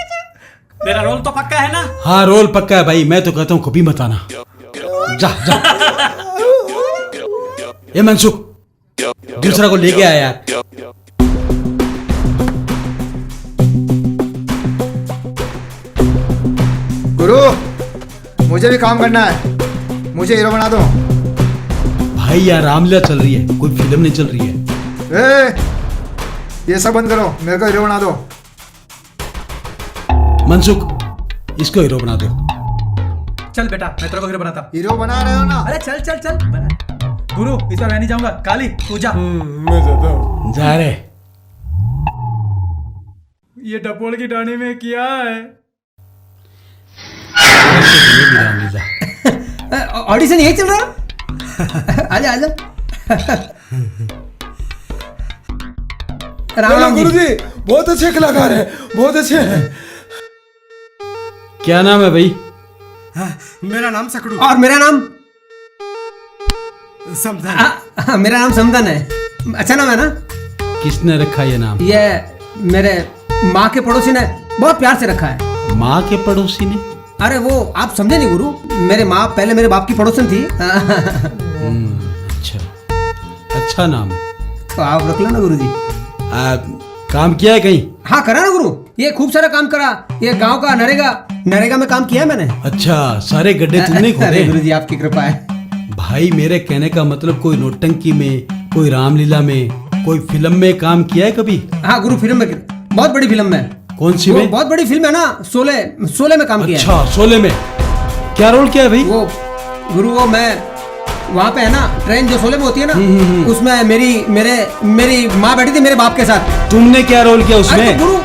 मेरा रोल तो पक्का है ना? हाँ रोल पक्का है भाई, मैं तो कहता हूँ कभी मत आना। जा जा। ये मनसुख, दूसरा को लेके आया यार। गुरु, मुझे भी काम करना है, मुझे हीरो बना दो। भाई यार रामलीला चल रही है, कोई फिल्म नहीं चल रही है। ए, ये सब बंद करो, मेरे को हीरो बना दो। मनसुख, इसको हीरो बना दो। चल बेटा, मैं तेरे को हीरो बनाता हूँ। हीरो बना रहे हो ना? अरे चल चल चल बना। गुरु, इस बार मैं नहीं जाऊंगा। काली तू जा। मैं जाता हूँ। जा रहे। ये डपोल की डाणी में क्या है? रामलीला। ऑडिशन यही चल रहा? आजा आजा। राम राम गुरु जी, बहुत अच्छे कलाकार हैं, बहुत अच्छे हैं। क्या नाम है भाई? मेरा नाम सकड़ू। और मेरा नाम समझा। मेरा नाम समदन है। अच्छा नाम है ना? किसने रखा ये नाम? ये मेरे माँ के पड़ोसी ने बहुत प्यार से रखा है। माँ के पड़ोसी ने? अरे वो आप समझे नहीं गुरु, मेरे माँ पहले मेरे बाप की पड़ोसन थी। अच्छा, अच्छा नाम है। तो आप रख लो ना गुरु जी। काम किया है कहीं? हाँ करा ना गुरु, ये खूब सारा काम करा। ये गांव का नरेगा में काम किया है मैंने। अच्छा, सारे गड्ढे तुमने अरे खोदे? गुरु जी आपकी कृपा है। भाई मेरे कहने का मतलब कोई नौटंकी में, कोई रामलीला में, कोई फिल्म में काम किया है कभी? हाँ गुरु, फिल्म में, बहुत बड़ी फिल्म में। कौन सी वो में? बहुत बड़ी फिल्म है ना, शोले में काम किया है। अच्छा, शोले में क्या रोल किया है भाई? वो गुरु, वो मैं वहाँ पे है ना, ट्रेन जो शोले में होती है ना, उसमें मेरी माँ बैठी थी मेरे बाप के साथ। तुमने क्या रोल किया अरे उसमें? तो गुरु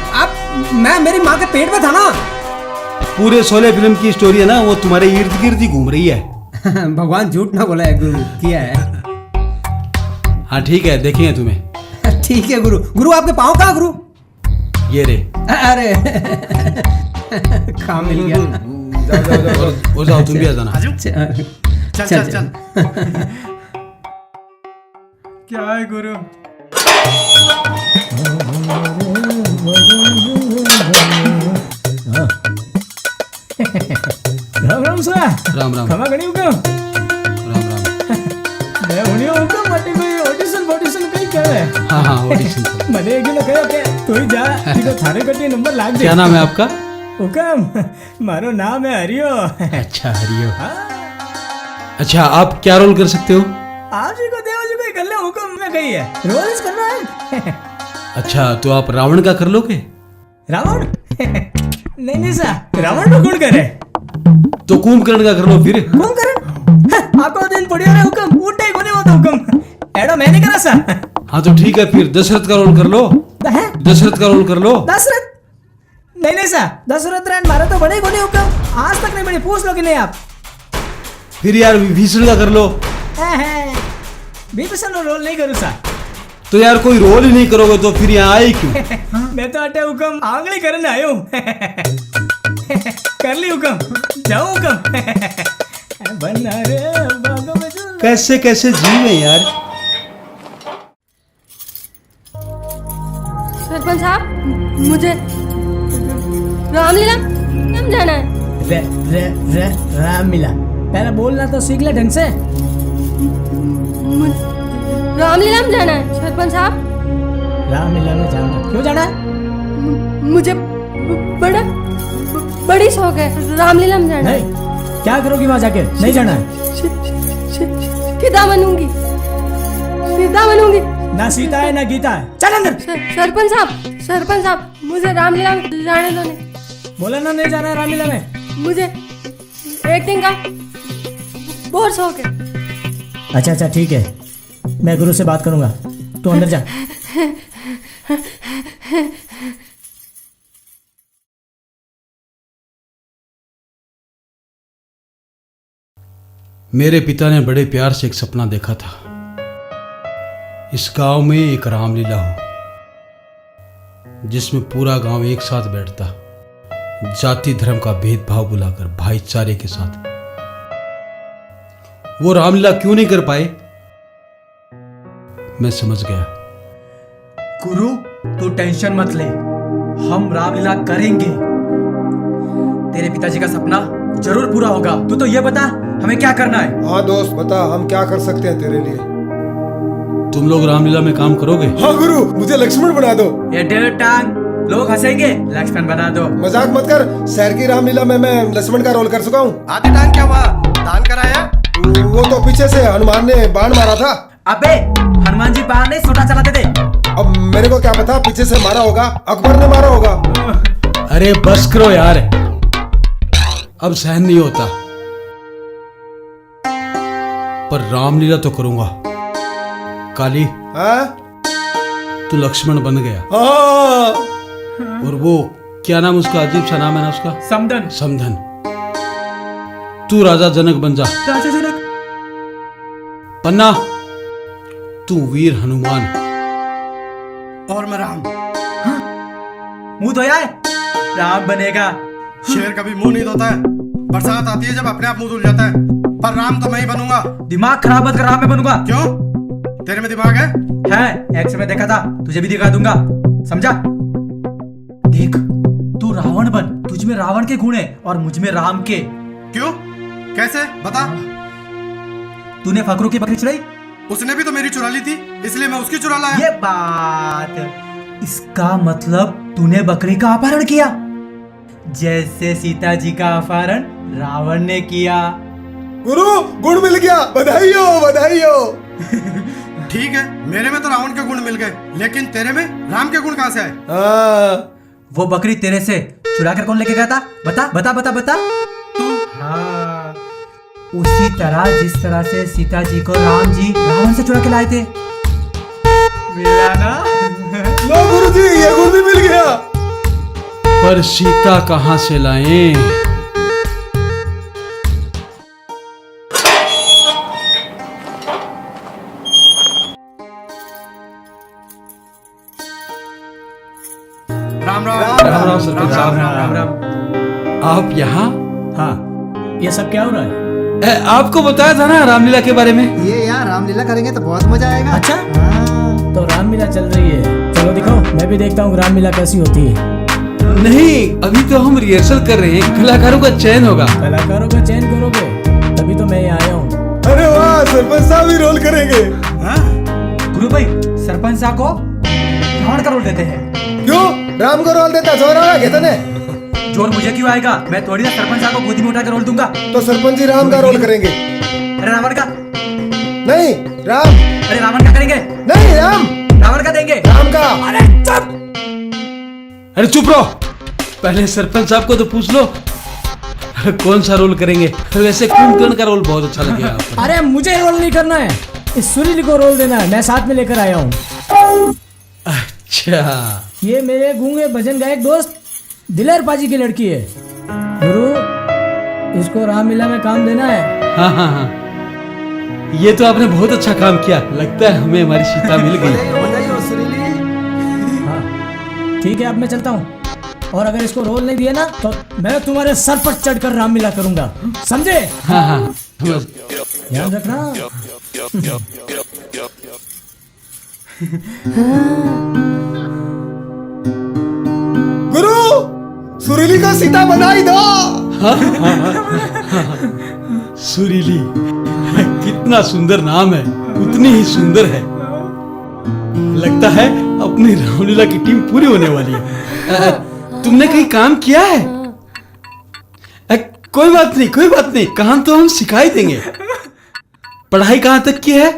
मैं मेरी माँ के पेट में था ना। पूरे शोले फिल्म की स्टोरी है ना, वो तुम्हारे इर्द गिर्द ही घूम रही है। भगवान झूठ ना बोला है गुरु, किया है। हाँ ठीक है, देखेंगे तुम्हें। ठीक है गुरु। गुरु आपके पाँव कहाँ गुरु? ये रे। अरे काम मिल गया। और जाओ, तुम भी आ जाना। चल। क्या है गुरु? राम राम सा। राम राम। क्षमा करी हुकम। राम राम। मैं हुनी हुकम माटे कोई ऑडिशन कई करे। हाँ हाँ, ऑडिशन। મને એક નો કયો કે તું જા તીકો થારે કટી નંબર લાગ દે। क्या नाम है आपका? हुकम, मारो नाम है हरियो। अच्छा हरियो। अच्छा, आप क्या रोल कर सकते हो? आप जी को देव जी को कर ले हुकम में कही है। रोल करना है। अच्छा, तो आप रावण का कर लोगे? रावण? नहीं सा, रावण को कौन करे? तो कुंभकर्ण का कर लो फिर। कुंभकर्ण? आपको दिन पड़ियो रे हुकम, उठे ही कोने होता हुकम। एडो मैं नहीं करा सा। हाँ तो ठीक है, फिर दशरथ का रोल कर लो। दशरथ का रोल कर लो। दशरथ? नहीं सा, दशरथ रैन मारा तो बने कोने हुकम, आज तक नहीं बने, पूछ लो कि नहीं आप। फिर यार विभीषण का कर लो। विभीषण रोल नहीं करूँ सा। तो यार कोई रोल ही नहीं करोगे तो फिर यहाँ आए क्यों? मैं तो अटे हुकम आंगली करने आयो। कर ली हुकम, जाओ हुकम। बना रे बागों में जो। कैसे कैसे जीव है यार। सरपंच साहब, मुझे रामलीला कब जाना है? रामलीला पहले बोलना तो सीख ले ढंग से। रामलीला में जाना है सरपंच साहब। रामलीला में जाना? क्यों जाना है? मुझे बड़ी शौक है रामलीला में जाना। नहीं, क्या करोगी वहां जाके? नहीं जाना है। सीता बनूंगी, सीता बनूंगी। ना सीता है ना गीता है, चल अंदर। सरपंच साहब, मुझे रामलीला में जाने दो। नहीं बोला ना, नहीं जाना है रामलीला में। मुझे एक्टिंग का बहुत शौक है। अच्छा ठीक है, मैं गुरु से बात करूंगा, तू अंदर जा। मेरे पिता ने बड़े प्यार से एक सपना देखा था, इस गांव में एक रामलीला हो जिसमें पूरा गांव एक साथ बैठता, जाति धर्म का भेदभाव बुलाकर भाईचारे के साथ। वो रामलीला क्यों नहीं कर पाए, मैं समझ गया। गुरु तू टेंशन मत ले, हम रामलीला करेंगे। तेरे पिताजी का सपना जरूर पूरा होगा। तू तो ये बता हमें क्या करना है। हाँ दोस्त बता, हम क्या कर सकते हैं तेरे लिए। तुम लोग रामलीला में काम करोगे? हाँ गुरु, मुझे लक्ष्मण बना दो। ये डेढ़ टांग लोग हंसेंगे, लक्ष्मण बना दो। मजाक मत कर, शहर की रामलीला में मैं लक्ष्मण का रोल कर चुका हूँ। आधी टांग क्या हुआ, दान कराया? वो तो पीछे से हनुमान ने बाण मारा था। अबे हनुमान जी बाहर नहीं सोटा चलाते थे। अब मेरे को क्या पता, पीछे से मारा होगा, अकबर ने मारा होगा। अरे बस करो यार, अब सहन नहीं होता। पर रामलीला तो करूंगा। काली, हाँ? तू लक्ष्मण बन गया। हाँ। और वो क्या नाम उसका, अजीब सा नाम है ना उसका, समधन। समधन। तू राजा जनक बन जा। राजा जनक। पन्ना, तू वीर हनुमान। और मैं राम। मुंह धोया है, राम बनेगा। शेर कभी मुंह नहीं धोता है, बरसात आती है जब अपने आप मुंह धुल जाता है। पर राम तो मैं ही बनूंगा। दिमाग खराब मत कर, राम मैं बनूंगा। क्यों, तेरे में दिमाग है? एक समय देखा था, तुझे भी दिखा दूंगा, समझा? देख तू रावण बन, तुझ में रावण के गुण है और मुझ में राम के। क्यों, कैसे बता? तूने फकरू की बकरी चुराई, उसने भी तो मेरी चुरा ली थी, इसलिए मैं उसकी चुरा लाया। ये बात, इसका मतलब तूने बकरी का अपहरण किया, जैसे सीता जी का अपहरण रावण ने किया। गुरु गुण मिल गया, बधाई हो बधाई हो। ठीक है, मेरे में तो रावण के गुण मिल गए, लेकिन तेरे में राम के गुण कहाँ से आए? वो बकरी तेरे से चुरा कर कौन लेके गया था? बता बता बता बता। हाँ, उसी तरह जिस तरह से सीता जी को राम जी रावण से चुरा के लाए थे। मिला ना? लो गुरु जी, ये गुण भी मिल गया। पर सीता कहां से लाएं? राम राम। राम राम सरपंच साहब। राम राम। आप यहाँ? हाँ, ये सब क्या हो रहा है? आपको बताया था ना रामलीला के बारे में। ये यार रामलीला करेंगे तो बहुत मजा आएगा। अच्छा, तो रामलीला चल रही है, चलो दिखाओ, मैं भी देखता हूँ रामलीला कैसी होती है। नहीं, अभी तो हम रिहर्सल कर रहे हैं, कलाकारों का चयन होगा। कलाकारों का चयन करोगे, तभी तो मैं यहाँ आया हूँ। अरे वाह, सरपंच साहब भी रोल करेंगे। गुरु भाई, सरपंच साहब को रावण का रोल देते हैं। क्यों, राम को रोल देता जोर आ गया तने? जोर मुझे क्यों आएगा? मैं थोड़ी ना सरपंच साहब को गोदी में उठा के रोल दूंगा। तो सरपंच जी राम का रोल करेंगे। अरे रावण का नहीं, राम। अरे रावण का करेंगे। नहीं, राम। रावण का देंगे। राम का। अरे चुप। अरे चुप रहो, पहले सरपंच साहब को तो पूछ लो कौन सा रोल करेंगे। वैसे कुंभकर्ण का रोल बहुत अच्छा लगेगा आपको। अरे मुझे रोल नहीं करना है, इस सुरीली को रोल देना है, मैं साथ में लेकर आया हूँ। अच्छा, ये मेरे गूंगे भजन गायक दोस्त दिलेर पाजी की लड़की है। गुरु, इसको रामलीला में काम देना है। हाँ हाँ हाँ, ये तो आपने बहुत अच्छा काम किया, लगता है हमें हमारी सीता मिल गई। हाँ ठीक है, अब मैं चलता हूँ, और अगर इसको रोल नहीं दिया ना तो मैं तुम्हारे सर पर चढ़कर रामलीला करूंगा, समझे? हाँ हाँ, समझ। ध्यान रखना। गुरु, सुरीली को सीता बनाई दो। सुरीली, कितना सुंदर नाम है, उतनी ही सुंदर है। लगता है अपनी रामलीला की टीम पूरी होने वाली है। तुमने कहीं काम किया है? कोई बात नहीं, कोई बात नहीं, काम तो हम सिखा ही देंगे। पढ़ाई कहाँ तक की है?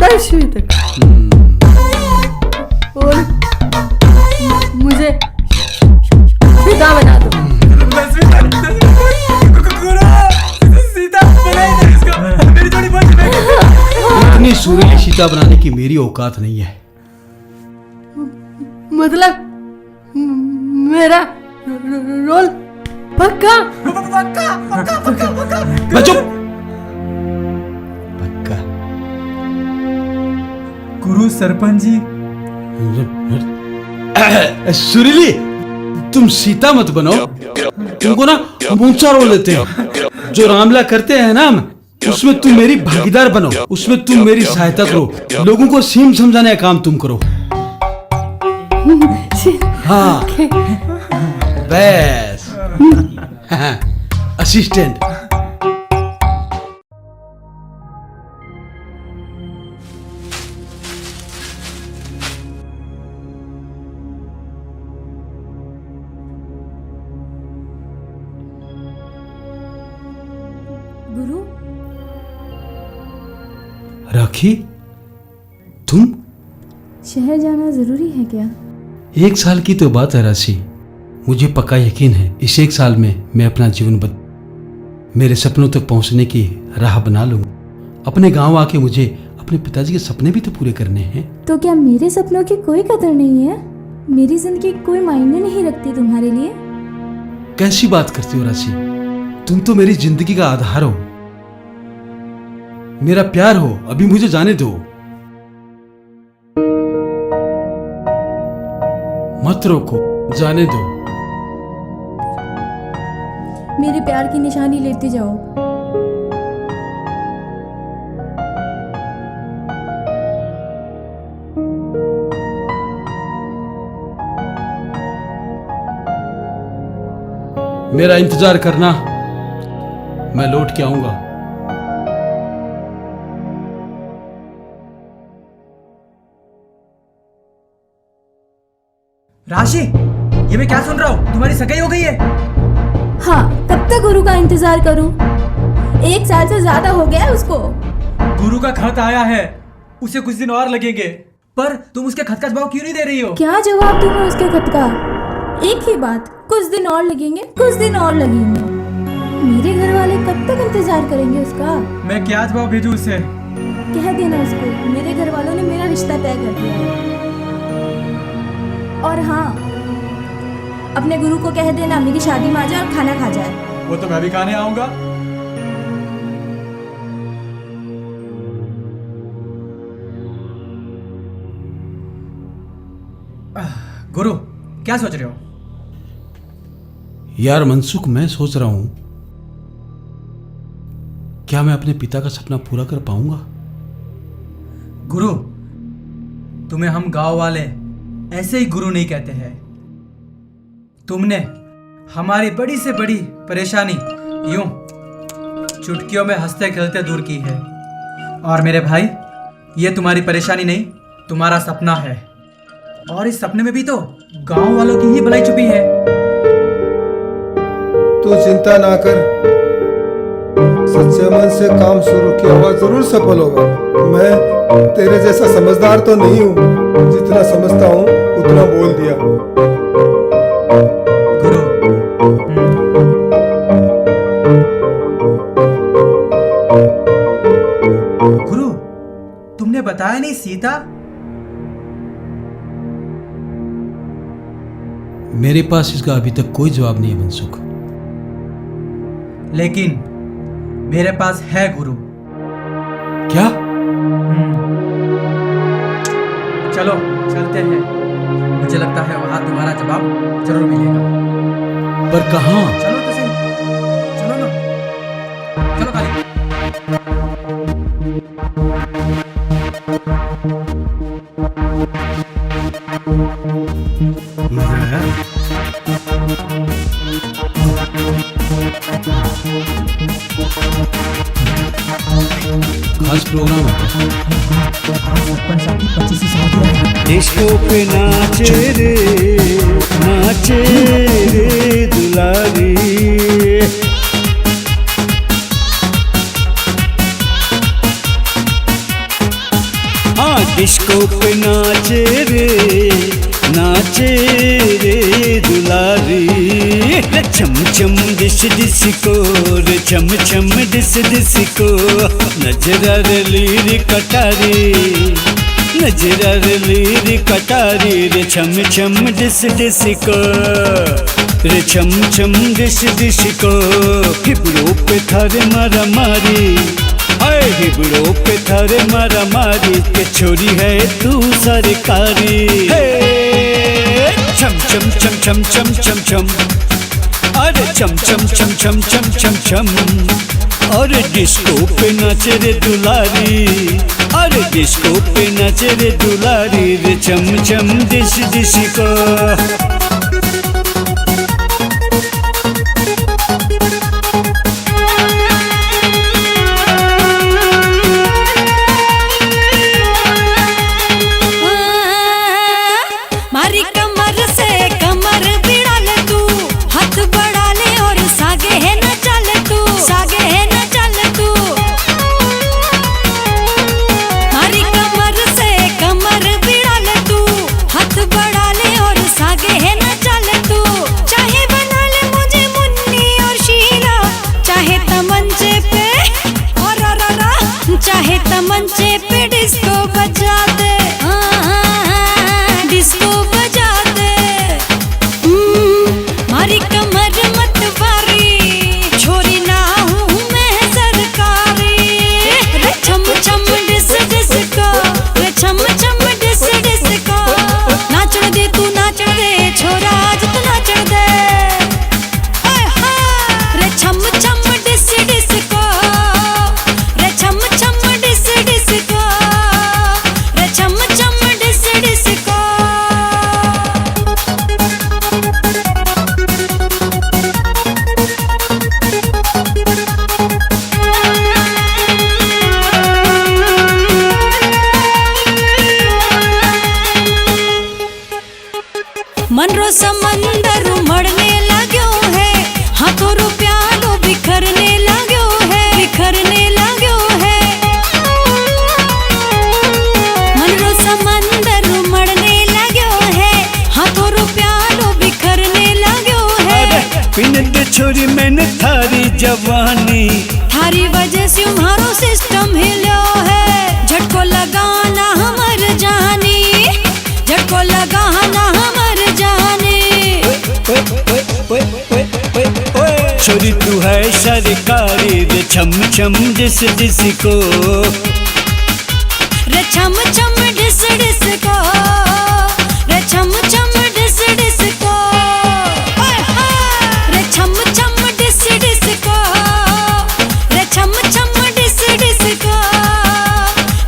10वीं तक। और मुझे सीता बना दो। सीता बनाई इसको, मेरी जोड़ी बहुत चलेगी। इतनी सुरीली सीता बनाने की मेरी औकात नहीं है। मतलब मेरा रोल पक्का मैं चुप। पक्का। गुरु सरपंच जी, सुरीली, तुम सीता मत बनो। तुमको ना ऊंचा रोल लेते हो। जो रामलीला करते हैं ना, उसमें तुम मेरी भागीदार बनो, उसमें तुम मेरी सहायता करो, लोगों को सीम समझाने का काम तुम करो। हाँ बस। असिस्टेंट। गुरु, राखी, तुम? शहर जाना जरूरी है क्या? 1 साल की तो बात है राशि। मुझे पक्का यकीन है इस 1 साल में मैं अपना जीवन मेरे सपनों तक पहुंचने की राह बना लूंगा। अपने गांव आके मुझे अपने पिताजी के सपने भी तो पूरे करने हैं। तो क्या मेरे सपनों की कोई कदर नहीं है? मेरी जिंदगी कोई मायने नहीं रखती तुम्हारे लिए? कैसी बात करती हो राशि? तुम तो मेरी जिंदगी का आधार हो, मेरा प्यार हो। अभी मुझे जाने दो, मत रोको, जाने दो। मेरे प्यार की निशानी लेते जाओ। मेरा इंतजार करना, मैं लौट के आऊंगा। राशि, ये मैं क्या सुन रहा हूँ? तुम्हारी सगाई हो गई है? हाँ, कब तक गुरु का इंतजार करूं? 1 साल से ज्यादा हो गया है उसको। गुरु का खत आया है, उसे कुछ दिन और लगेंगे, पर तुम उसके खत का जवाब क्यों नहीं दे रही हो? क्या जवाब दूं मैं उसके खत का? एक ही बात, कुछ दिन और लगेंगे, कुछ दिन और लगेंगे। मेरे घर वाले कब तक इंतजार करेंगे उसका? मैं क्या जवाब भेजूं उसे? कह देना उसको, मेरे घर वालों ने मेरा रिश्ता तय कर दिया है। और हाँ, अपने गुरु को कह देना मेरी शादी में आ जाए और खाना खा जाए। वो तो मैं भी खाने आऊंगा। गुरु, क्या सोच रहे हो? यार मनसुख, मैं सोच रहा हूं क्या मैं अपने पिता का सपना पूरा कर पाऊंगा? गुरु, तुम्हें हम गांव वाले ऐसे ही गुरु नहीं कहते हैं। तुमने हमारी बड़ी से बड़ी परेशानी यूं चुटकियों में हंसते खेलते दूर की है। और मेरे भाई, ये तुम्हारी परेशानी नहीं, तुम्हारा सपना है। और इस सपने में भी तो गांव वालों की ही भलाई छुपी है। तू चिंता ना कर, सच्चे मन से काम शुरू किया हुआ जरूर सफल होगा। मैं तेरे जैसा समझदार तो नहीं हूँ, जितना समझता हूँ उतना बोल दिया। गुरु, गुरु, तुमने बताया नहीं सीता? मेरे पास इसका अभी तक कोई जवाब नहीं है मनसुख। लेकिन मेरे पास है गुरु। क्या? चलो चलते हैं, मुझे लगता है वहां तुम्हारा जवाब जरूर मिलेगा। पर कहाँ? चलो तो सही, चलो ना, चलो काली। खास प्रोग्राम है। सरपंच साहब की 25 साल की है। डिस्को पे नाचे रे दुलारी। हाँ, डिस्को पे नाचे रे दुलारी। चम चम डिस डिस को रे, चम चम डिस डिस को। नजर लीरी कटारी, नजर लीरी कटारी रे, छम छम डिस डिस को। रे छम छम डिश डिश को हिबड़ों पे थारे मारा मारी, आए हिबड़ों पे थारे मारा मारी के छोरी है तू सरकारी। हे छम छम छम छम छम छम छम, अरे छम छम छम छम छम छम छम, अरे डिस्को पे नाचे रे दुलारी, अरे डिस्को पे नाचे रे दुलारी, रे छम छम डिश डिश को। मारी कमर से कमर भिड़ा ले तू, हाथ बढ़ा ले और सागे है न चल तू, सागे है न चल तू। मारी कमर से कमर भिड़ा ले तू, हाथ बढ़ा ले और सागे है न चल तू। चाहे बना ले मुझे मुन्नी और शीला, चाहे तमंचे पे और चाहे तमंचे पे डिस्को बजा दे, डिस्को बजा दे। मारी कमर मत वारी, छोरी ना हूँ मैं सरकारी। रे छम छम डिस डिस को, रे छम छम डिस डिस को। नाचण दे तू नाचण दे, छोरा आज तू नाचण दे। रे छम छम डिस डिस को, रे छम छम डिस डिस को, रे छम छम डिस डिस को। मन रो समंदर उमड़ने लाग्यो है, हाथों रुपया लो बिखरने लाग्यो है, बिखरने लाग्यो है। मन रो समंदर उमड़ने लाग्यो है, हाथों रुपया लो बिखरने लाग्यो है। पिनत छोरी मैंने थारी जवानी, थारी वजह से तुम्हारो सिस्टम हिलो है। झटको लगाना हमर जानी, झटको लगाना हमर जानी। छोरी तू है सरकारी, रे छम छम डिस डिस को। रे छम छम डिस डिस को, रे छम छम डिस डिस को। रे छम छम डिस डिस को, रे छम छम डिस डिस को,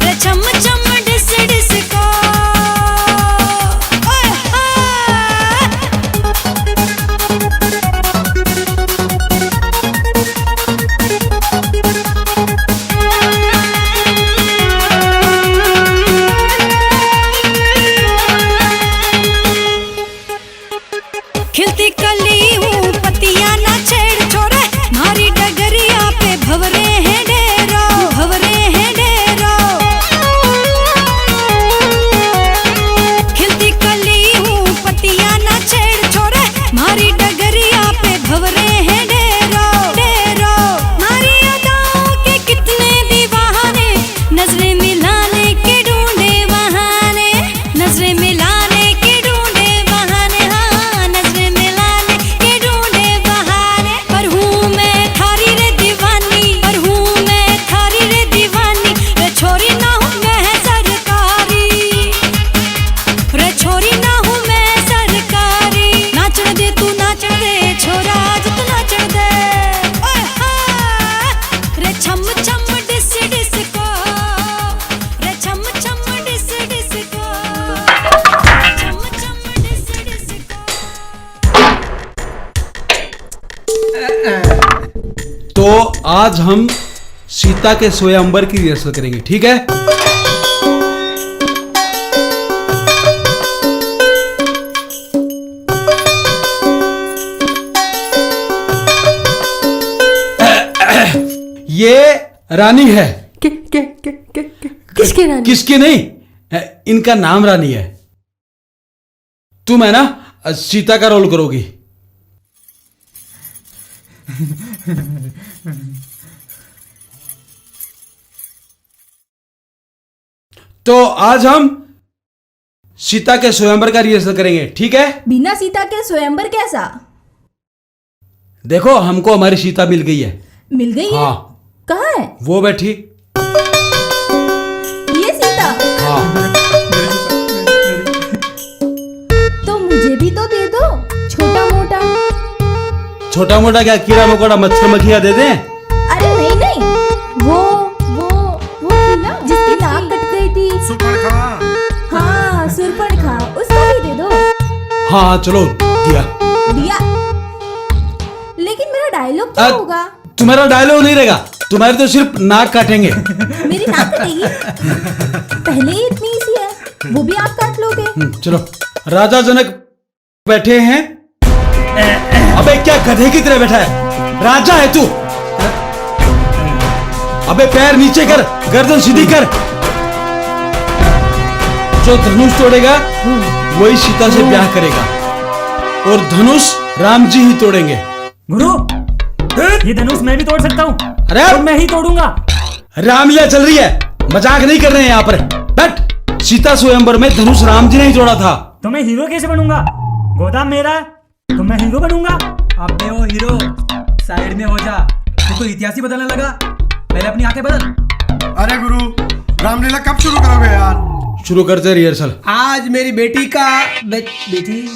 रे छम छम डिस डिस को। खिलती कली हूँ पतिया ना छेड़ छोरे, मारी डगरिया पे भवरे हैं डेरो, भवरे हैं डेरो। खिलती कली हूँ पतिया ना छेड़ छोरे, मारी डगरिया पे भवरे हैं डेरो, डेरो। मारी अदाओं के कितने दीवाने, नजरें मिलाने के ढूंढे बहाने, नजरें मिलाने के ढूंढे बहाने। हाँ नजरें मिलाने के ढूंढे बहाने। पर हूँ मैं थारी रे दीवानी, पर हूँ मैं थारी रे दीवानी। रे छोरी ना हूँ मैं सरकारी, रे छोरी ना हूँ मैं सरकारी। नाचण दे तू नाचण दे, छोरा आज तू नाचण दे। रे छम छम डिस डिस को, रे छम छम डिस डिस को, छम छम डिस डिस को। तो आज हम सीता के स्वयंवर की रिहर्सल करेंगे, ठीक है? ये रानी है। किसकी रानी? किसकी नहीं, इनका नाम रानी है। तुम है ना सीता का रोल करोगी। तो आज हम सीता के स्वयंवर का रिहर्सल करेंगे, ठीक है? बिना सीता के स्वयंवर कैसा? देखो हमको हमारी सीता मिल गई है। मिल गई है? हाँ। कहाँ है? वो बैठी। ये सीता? हाँ। तो मुझे भी तो दे दो, छोटा मोटा। छोटा मोटा क्या, कीड़ा मकोड़ा मच्छर मक्खियाँ दे दें? अरे नहीं नहीं, वो थी ना जिसकी नाक कट गई थी। सुपर्णखा। हाँ सुपर्णखा, उसका भी दे दो। हाँ चलो दिया। दिया। लेकिन मेरा डायलॉग क्या होगा? तुम्हारा डायलॉग नहीं रहेगा, तुम्हारे तो सिर्फ नाक काटेंगे। मेरी नाक कटेगी? पहले ही इतनी सी है, वो भी आप काट लोगे। चलो, राजा जनक बैठे हैं। अबे क्या गधे की तरह बैठा है? राजा है तू? अबे पैर नीचे कर, गर्दन सीधी कर। जो धनुष तोड़ेगा वही सीता से ब्याह करेगा, और धनुष राम जी ही तोड़ेंगे। गुरु, ये धनुष मैं भी तोड़ सकता हूँ। अरे और मैं ही तोड़ूंगा। रामलीला चल रही है, मजाक नहीं कर रहे हैं यहाँ पर। बैठ। सीता स्वयंवर में धनुष राम जी ने ही तोड़ा था। तो मैं हीरो कैसे बनूंगा? गोदाम मेरा है तो मैं हीरो बनूंगा। अबे ओ हीरो, साइड में हो जा। तो इतिहास ही बदलने लगा, पहले अपनी आंखें बदल। अरे गुरु, रामलीला कब शुरू करोगे यार? शुरू करते रिहर्सल। आज मेरी बेटी का बेटी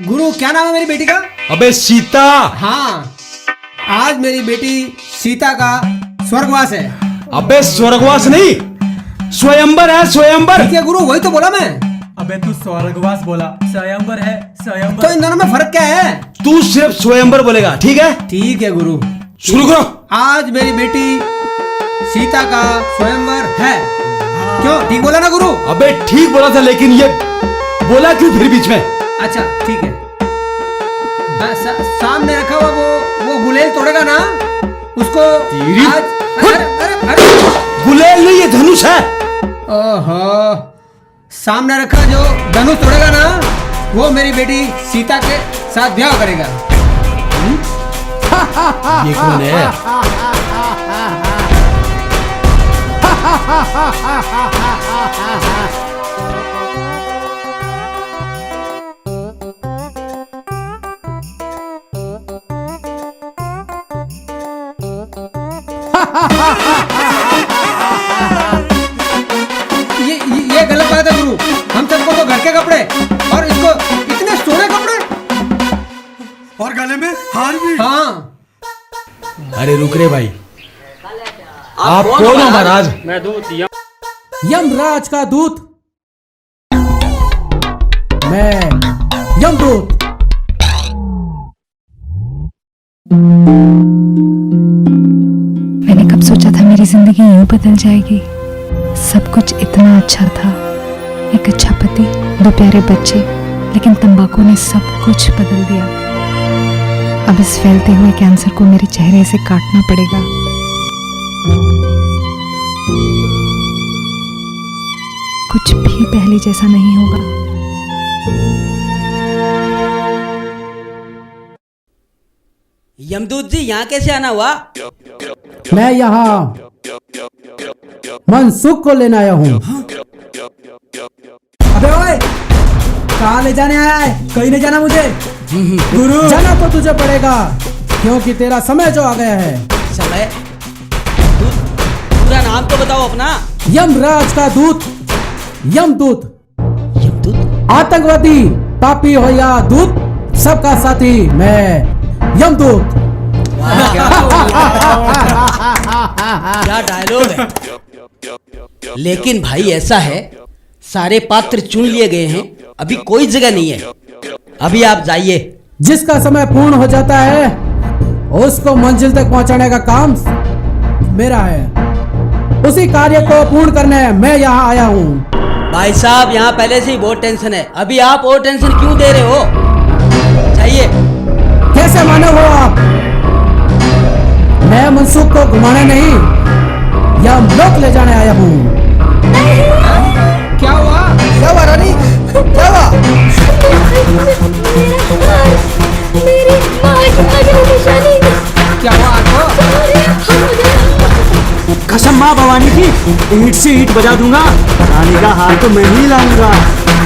गुरु, क्या नाम है मेरी बेटी का? अबे सीता। हाँ, आज मेरी बेटी सीता का स्वर्गवास है। अबे स्वर्गवास नहीं, स्वयंवर है, स्वयंवर। ठीक है गुरु, वही तो बोला मैं। अबे तू स्वर्गवास बोला, स्वयंवर है स्वयंवर। तो इन दोनों में फर्क क्या है? तू सिर्फ स्वयंवर बोलेगा, ठीक है? ठीक है गुरु, शुरू करो। आज मेरी बेटी सीता का स्वयंवर है। क्यों, ठीक बोला ना गुरु? अबे ठीक बोला था, लेकिन ये बोला क्यों फिर बीच में? अच्छा ठीक है। सामने रखा हुआ वो गुलेल तोड़ेगा ना, उसको आज। अरे गुलेल नहीं, ये धनुष है। ओहो, सामने रखा जो धनुष तोड़ेगा ना, वो मेरी बेटी सीता के साथ ब्याह करेगा। ये कौन है? ये गलत बात है गुरु। हम सबको तो घर के कपड़े, और इसको इतने सोने कपड़े, और गले में हार भी। हाँ। अरे रुक रे भाई, आप कौन हो महाराज? मैं दूत यमराज का दूत। मैं यमदूत। मैंने कब सोचा था मेरी जिंदगी यूं बदल जाएगी। सब कुछ इतना अच्छा था, एक अच्छा पति, 2 प्यारे बच्चे, लेकिन तंबाकू ने सब कुछ बदल दिया। अब इस फैलते हुए कैंसर को मेरे चेहरे से काटना पड़ेगा। कुछ भी पहले जैसा नहीं होगा। यमदूत जी, यहाँ कैसे आना हुआ? मैं यहाँ मनसुख को लेने आया हूँ। अबे ओए, कहाँ ले जाने आया है? कहीं नहीं जाना मुझे। गुरु, जाना तो तुझे पड़ेगा, क्योंकि तेरा समय जो आ गया है। समय? पूरा नाम तो बताओ अपना। यमराज का दूत, यमदूत। यमदूत? आतंकवादी, पापी हो या दूत, सबका साथी मैं यमदूत। क्या डायलॉग है। लेकिन भाई ऐसा है, सारे पात्र चुन लिए गए हैं, अभी कोई जगह नहीं है। अभी आप जाइए। जिसका समय पूर्ण हो जाता है उसको मंजिल तक पहुंचाने का काम मेरा है। उसी कार्य को पूर्ण करने मैं यहाँ आया हूँ। भाई साहब, यहाँ पहले से ही बहुत टेंशन है, अभी आप और टेंशन क्यों दे रहे हो? जाइए। कैसे मानव हो आप? मैं मनसुख को घुमाने नहीं, यमलोक ले जाने आया हूँ। क्या हुआ? क्या हुआ रानी? क्या हुआ? मेरी माँ की निशानी। क्या हुआ आपको? कसम माँ भवानी की, ईंट से ईंट बजा दूंगा, रानी का हार तो मैं ही लाऊंगा।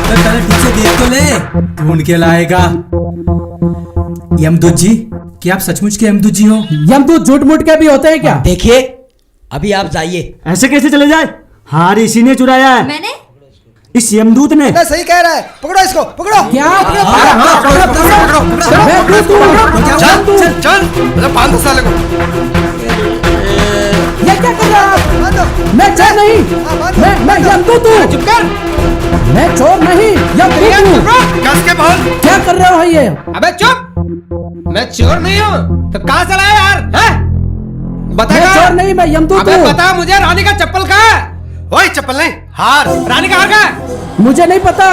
पहले पीछे देख तो ले, ढूंढ के लाएगा। यमदूत जी, क्या आप सचमुच के यमदूत जी हो? यमदूत झूठ मूठ के भी होते हैं क्या? देखिए, अभी आप जाइए। ऐसे कैसे चले जाए? हार इसी ने चुराया है। मैंने? इस यमदूत ने। सही कह रहा है, पकड़ो इसको, पकड़ो। क्या? चल चल, मतलब 5 साल को। ये क्या कर रहा है? मैं चोर नहीं, मैं यमदूत हूँ। चुप कर। मैं चोर नहीं, यमदूत हूँ। कस के बोल। क्या कर रहे हो ये? अबे चुप, मैं चोर नहीं हूँ तो कहाँ चला है यार? बता। मैं चोर नहीं, मैं यमदूत हूँ। बता मुझे, रानी का चप्पल कहाँ है? ओए चप्पल नहीं, हार। रानी का हार कहाँ है? मुझे नहीं पता,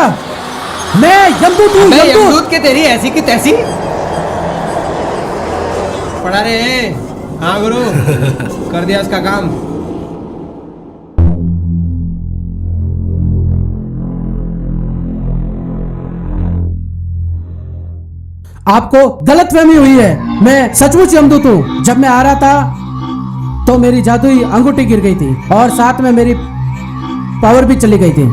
मैं यमदूत हूँ। यमदूत के तेरी ऐसी की तैसी पड़ा रे। हाँ गुरु, कर दिया उसका काम। आपको गलतफहमी हुई है, मैं सचमुच यमदूत हूँ। जब मैं आ रहा था तो मेरी जादुई अंगूठी गिर गई थी और साथ में मेरी पावर भी चली गई थी,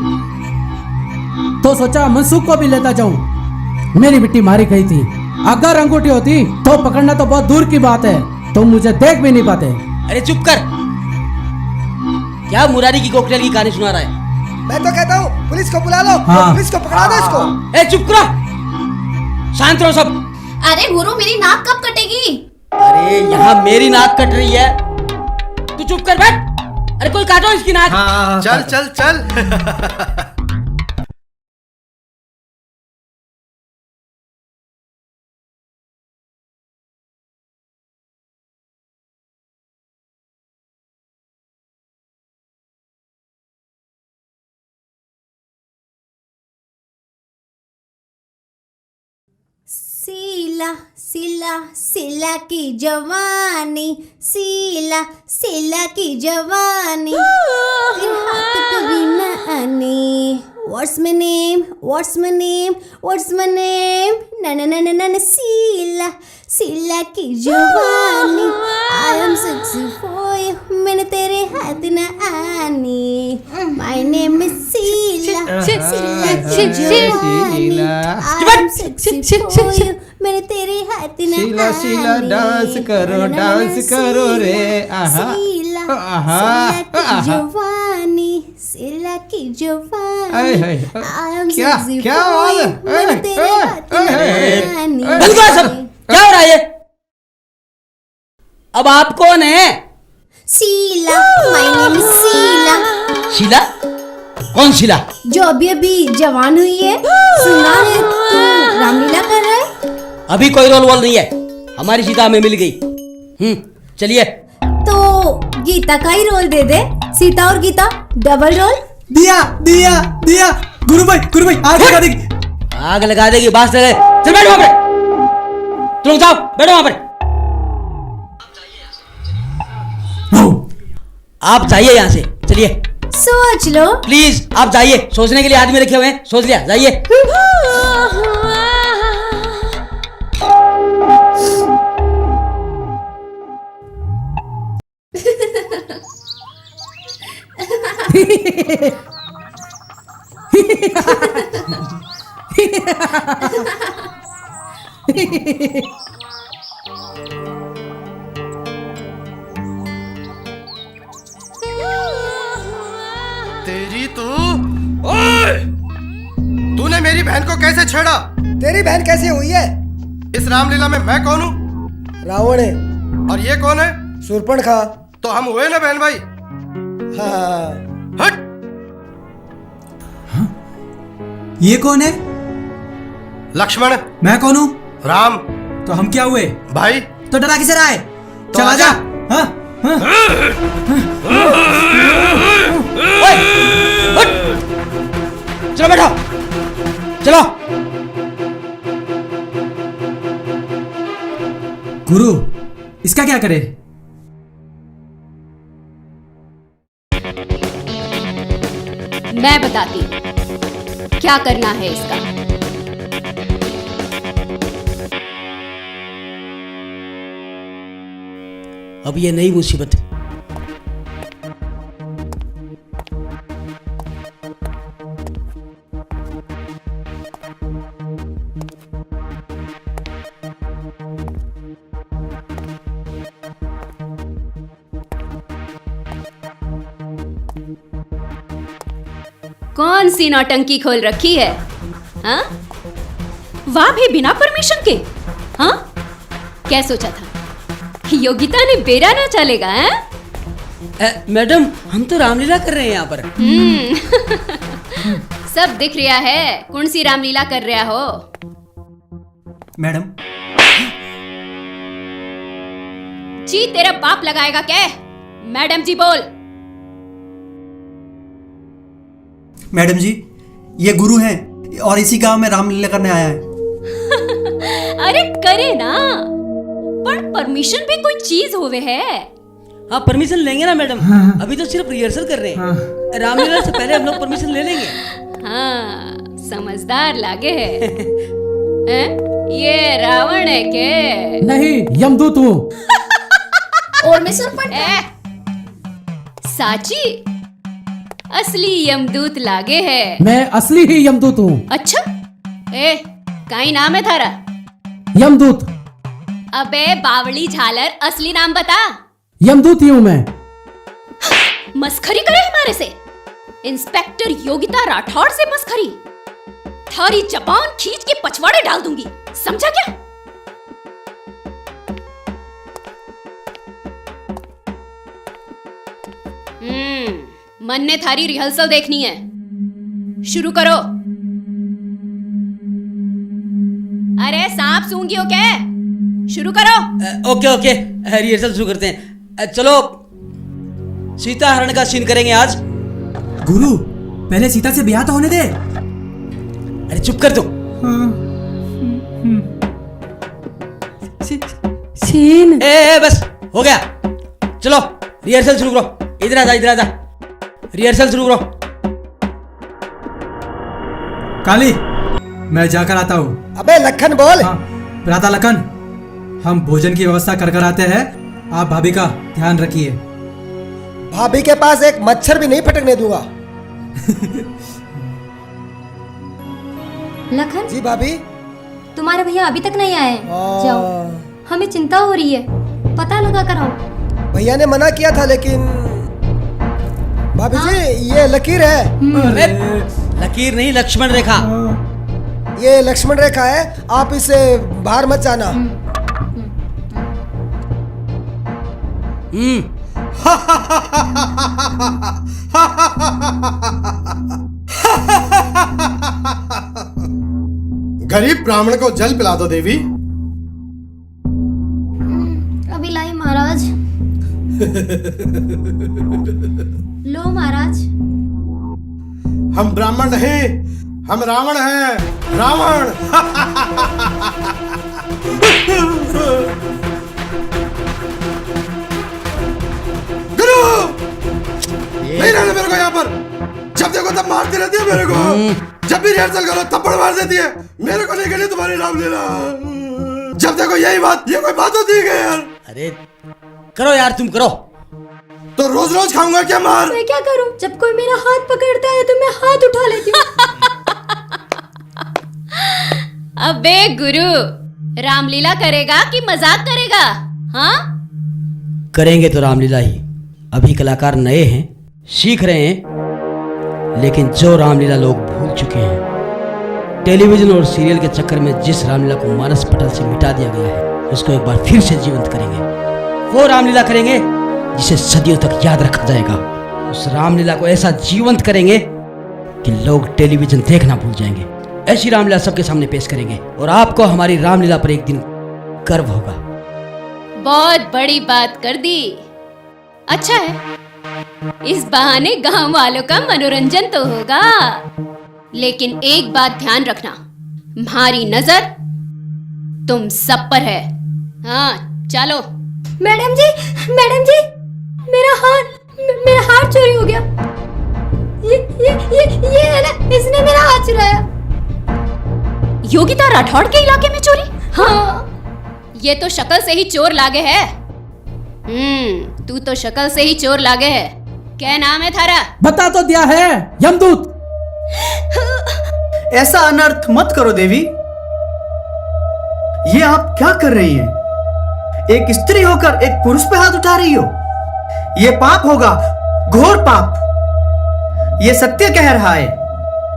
तो सोचा मनसूख को भी लेता जाऊं। मेरी बिट्टी मारी गई थी। अगर अंगूठी होती तो पकड़ना तो बहुत दूर की बात है, तुम मुझे देख भी नहीं पाते। अरे चुप कर, क्या मुरारी की कॉकटेल की कहानी सुना रहा है? मैं तो कहता हूँ पुलिस को बुला लो। हाँ। पुलिस को पकड़ा दो इसको। ए चुप करो, शांत रहो सब। अरे गुरु, मेरी नाक कब कटेगी? अरे यहाँ मेरी नाक कट रही है, तू चुप कर बैठ। अरे कोई काटो इसकी नाक। चल चल चल। सीला सीला सीला की जवानी, सीला सीला की जवानी, तेरे हाथ कभी न आनी। What's my name? What's my name? What's my name? ना ना ना ना ना सीला सीला की जवानी, I am sexy for you, मैंने तेरे हाथ न आनी। My name is सीला सीला की जवानी, I am sexy for you, मैंने तेरे हाथ न आनी। शीला डांस करो रे। आहा सीला आहा सीला की जवानी, सीला की जवानी, I am क्या sexy क्या for बात you, है? मैंने तेरे हाथ न आनी। बंद करो सब, क्या हो रहा है ये? अब आप कौन है? Sheila, my name is Sheila. Sheila? कौन शीला? जो अभी अभी जवान हुई है, सुना है तू रामलीला कर रहा है? अभी कोई रोल वोल नहीं है, हमारी सीता हमें मिल गई। चलिए। तो गीता का ही रोल दे दे, सीता और गीता डबल रोल। दिया दिया दिया। गुरु भाई आग लगा देगी। आग लगा देगी, बात लगे। चल बैठो वहां पे, तुम जाओ बैठो वहां पर। आप जाइए यहाँ से, चलिए। सोच लो प्लीज, आप जाइए, सोचने के लिए आदमी रखे हुए हैं, सोच लिया, जाइए। तेरी तू, ओए! तूने मेरी बहन को कैसे छेड़ा? तेरी बहन कैसे हुई है? इस रामलीला में मैं कौन हूँ? रावण है। और ये कौन है? शूर्पणखा। तो हम हुए ना बहन भाई? हाँ। हट! ये कौन है? लक्ष्मण। मैं कौन हूँ? राम। तो हम क्या हुए? भाई। तो डरा किसे रहा है? तो चल आजा। हाँ? ओए, उठ! चलो बैठो, चलो। गुरु, इसका क्या करे? मैं बताती क्या करना है इसका। अब ये नई मुसीबत है। कौन सी नौटंकी खोल रखी है? हाँ, वाह भी बिना परमिशन के। हाँ, क्या सोचा था योगिता ने बेरा ना चलेगा? हैं? मैडम, हम तो रामलीला कर रहे हैं यहाँ पर। सब दिख रहा है, कौन सी रामलीला कर रहा हो? मैडम जी तेरा बाप लगाएगा क्या? मैडम जी बोल। मैडम जी, ये गुरु हैं और इसी गांव में रामलीला करने आया है। अरे करे ना, पर परमिशन भी कोई चीज होवे है। हाँ, परमिशन लेंगे ना मैडम। अभी तो सिर्फ रिहर्सल कर रहे हैं। रामलीला से पहले हम लोग परमिशन ले लेंगे। हाँ, समझदार लागे है। ये रावण है के? नहीं, यमदूत हूँ। और मैं सरपंच। साची असली यमदूत लागे है। मैं असली ही यमदूत हूँ। अच्छा, काई नाम है थारा? यमदूत। अबे बावली झालर, असली नाम बता। यमदूत ही हूँ मैं। मस्खरी करे हमारे से? इंस्पेक्टर योगिता राठौड़ से मस्खरी? थारी जबान खींच के पछवाड़े डाल दूंगी, समझा क्या? मन ने थारी रिहर्सल देखनी है, शुरू करो। अरे सांप सूंघियो क्या? शुरू करो। ओके, रिहर्सल शुरू करते हैं। चलो, सीता हरण का सीन करेंगे आज। गुरु, पहले सीता से ब्याह तो होने दे। अरे चुप कर तू। सीन। बस हो गया। चलो रिहर्सल शुरू करो। इधर आजा। रिहर्सल शुरू करो। काली, मैं जाकर आता हूँ। अबे लखन बोल। भ्राता लखन, हम भोजन की व्यवस्था कर आते हैं। आप भाभी का ध्यान रखिए। भाभी के पास एक मच्छर भी नहीं फटकने दूंगा। लखन जी भाभी। तुम्हारे भैया अभी तक नहीं आए। जाओ, हमें चिंता हो रही है, पता लगा कर आओ। भैया ने मना किया था, लेकिन भाभी जी ये लकीर है। लकीर नहीं, लक्ष्मण रेखा। ये लक्ष्मण रेखा है, आप इसे बाहर मत जाना। गरीब ब्राह्मण को जल पिला दो देवी। अभी लाई महाराज। लो महाराज। हम ब्राह्मण नहीं, हम रावण हैं। रावण। गुरु, नहीं रहने मेरे को यहाँ पर। जब देखो तब मारती रहती है मेरे को। जब भी रिहर्सल करो थप्पड़ मार देती है। मेरे को नहीं करनी तुम्हारी रामलीला। जब देखो यही बात, ये कोई बात होती है यार? अरे करो यार, तुम करो। तो रोज रोज खाऊंगा क्या मार? मैं क्या करूं? जब कोई मेरा हाथ पकड़ता है तो मैं हाथ उठा लेती हूँ। अबे गुरु, रामलीला करेगा कि मजाक करेगा? हाँ, करेंगे तो रामलीला ही। अभी कलाकार नए हैं, सीख रहे हैं। लेकिन जो रामलीला लोग भूल चुके हैं, टेलीविजन और सीरियल के चक्कर में जिस रामलीला को मानस पटल से मिटा दिया गया है, उसको एक बार फिर से जीवंत करेंगे। वो रामलीला करेंगे जिसे सदियों तक याद रखा जाएगा। उस रामलीला को ऐसा जीवंत करेंगे कि लोग टेलीविजन देखना भूल जाएंगे। ऐसी रामलीला सबके सामने पेश करेंगे और आपको हमारी रामलीला पर एक दिन गर्व होगा। बहुत बड़ी बात कर दी। अच्छा है, इस बहाने गांव वालों का मनोरंजन तो होगा। लेकिन एक बात ध्यान रखना, हमारी नजर तुम सब पर है। हाँ चलो। मैडम जी, मेरा हाथ चोरी हो गया। ये है ना, इसने मेरा हाथ चुराया। योगिता राठौड़ के इलाके में चोरी? हाँ, ये तो शक्ल से ही चोर लागे है। तू तो शक्ल से ही चोर लागे है। क्या नाम है थारा? बता तो दिया है, यमदूत। ऐसा अनर्थ मत करो देवी। ये आप क्या कर रही हैं? एक स्त्री होकर एक पुरुष पे हाथ उठा रही हो। ये पाप होगा, घोर पाप। ये सत्य कह रहा है।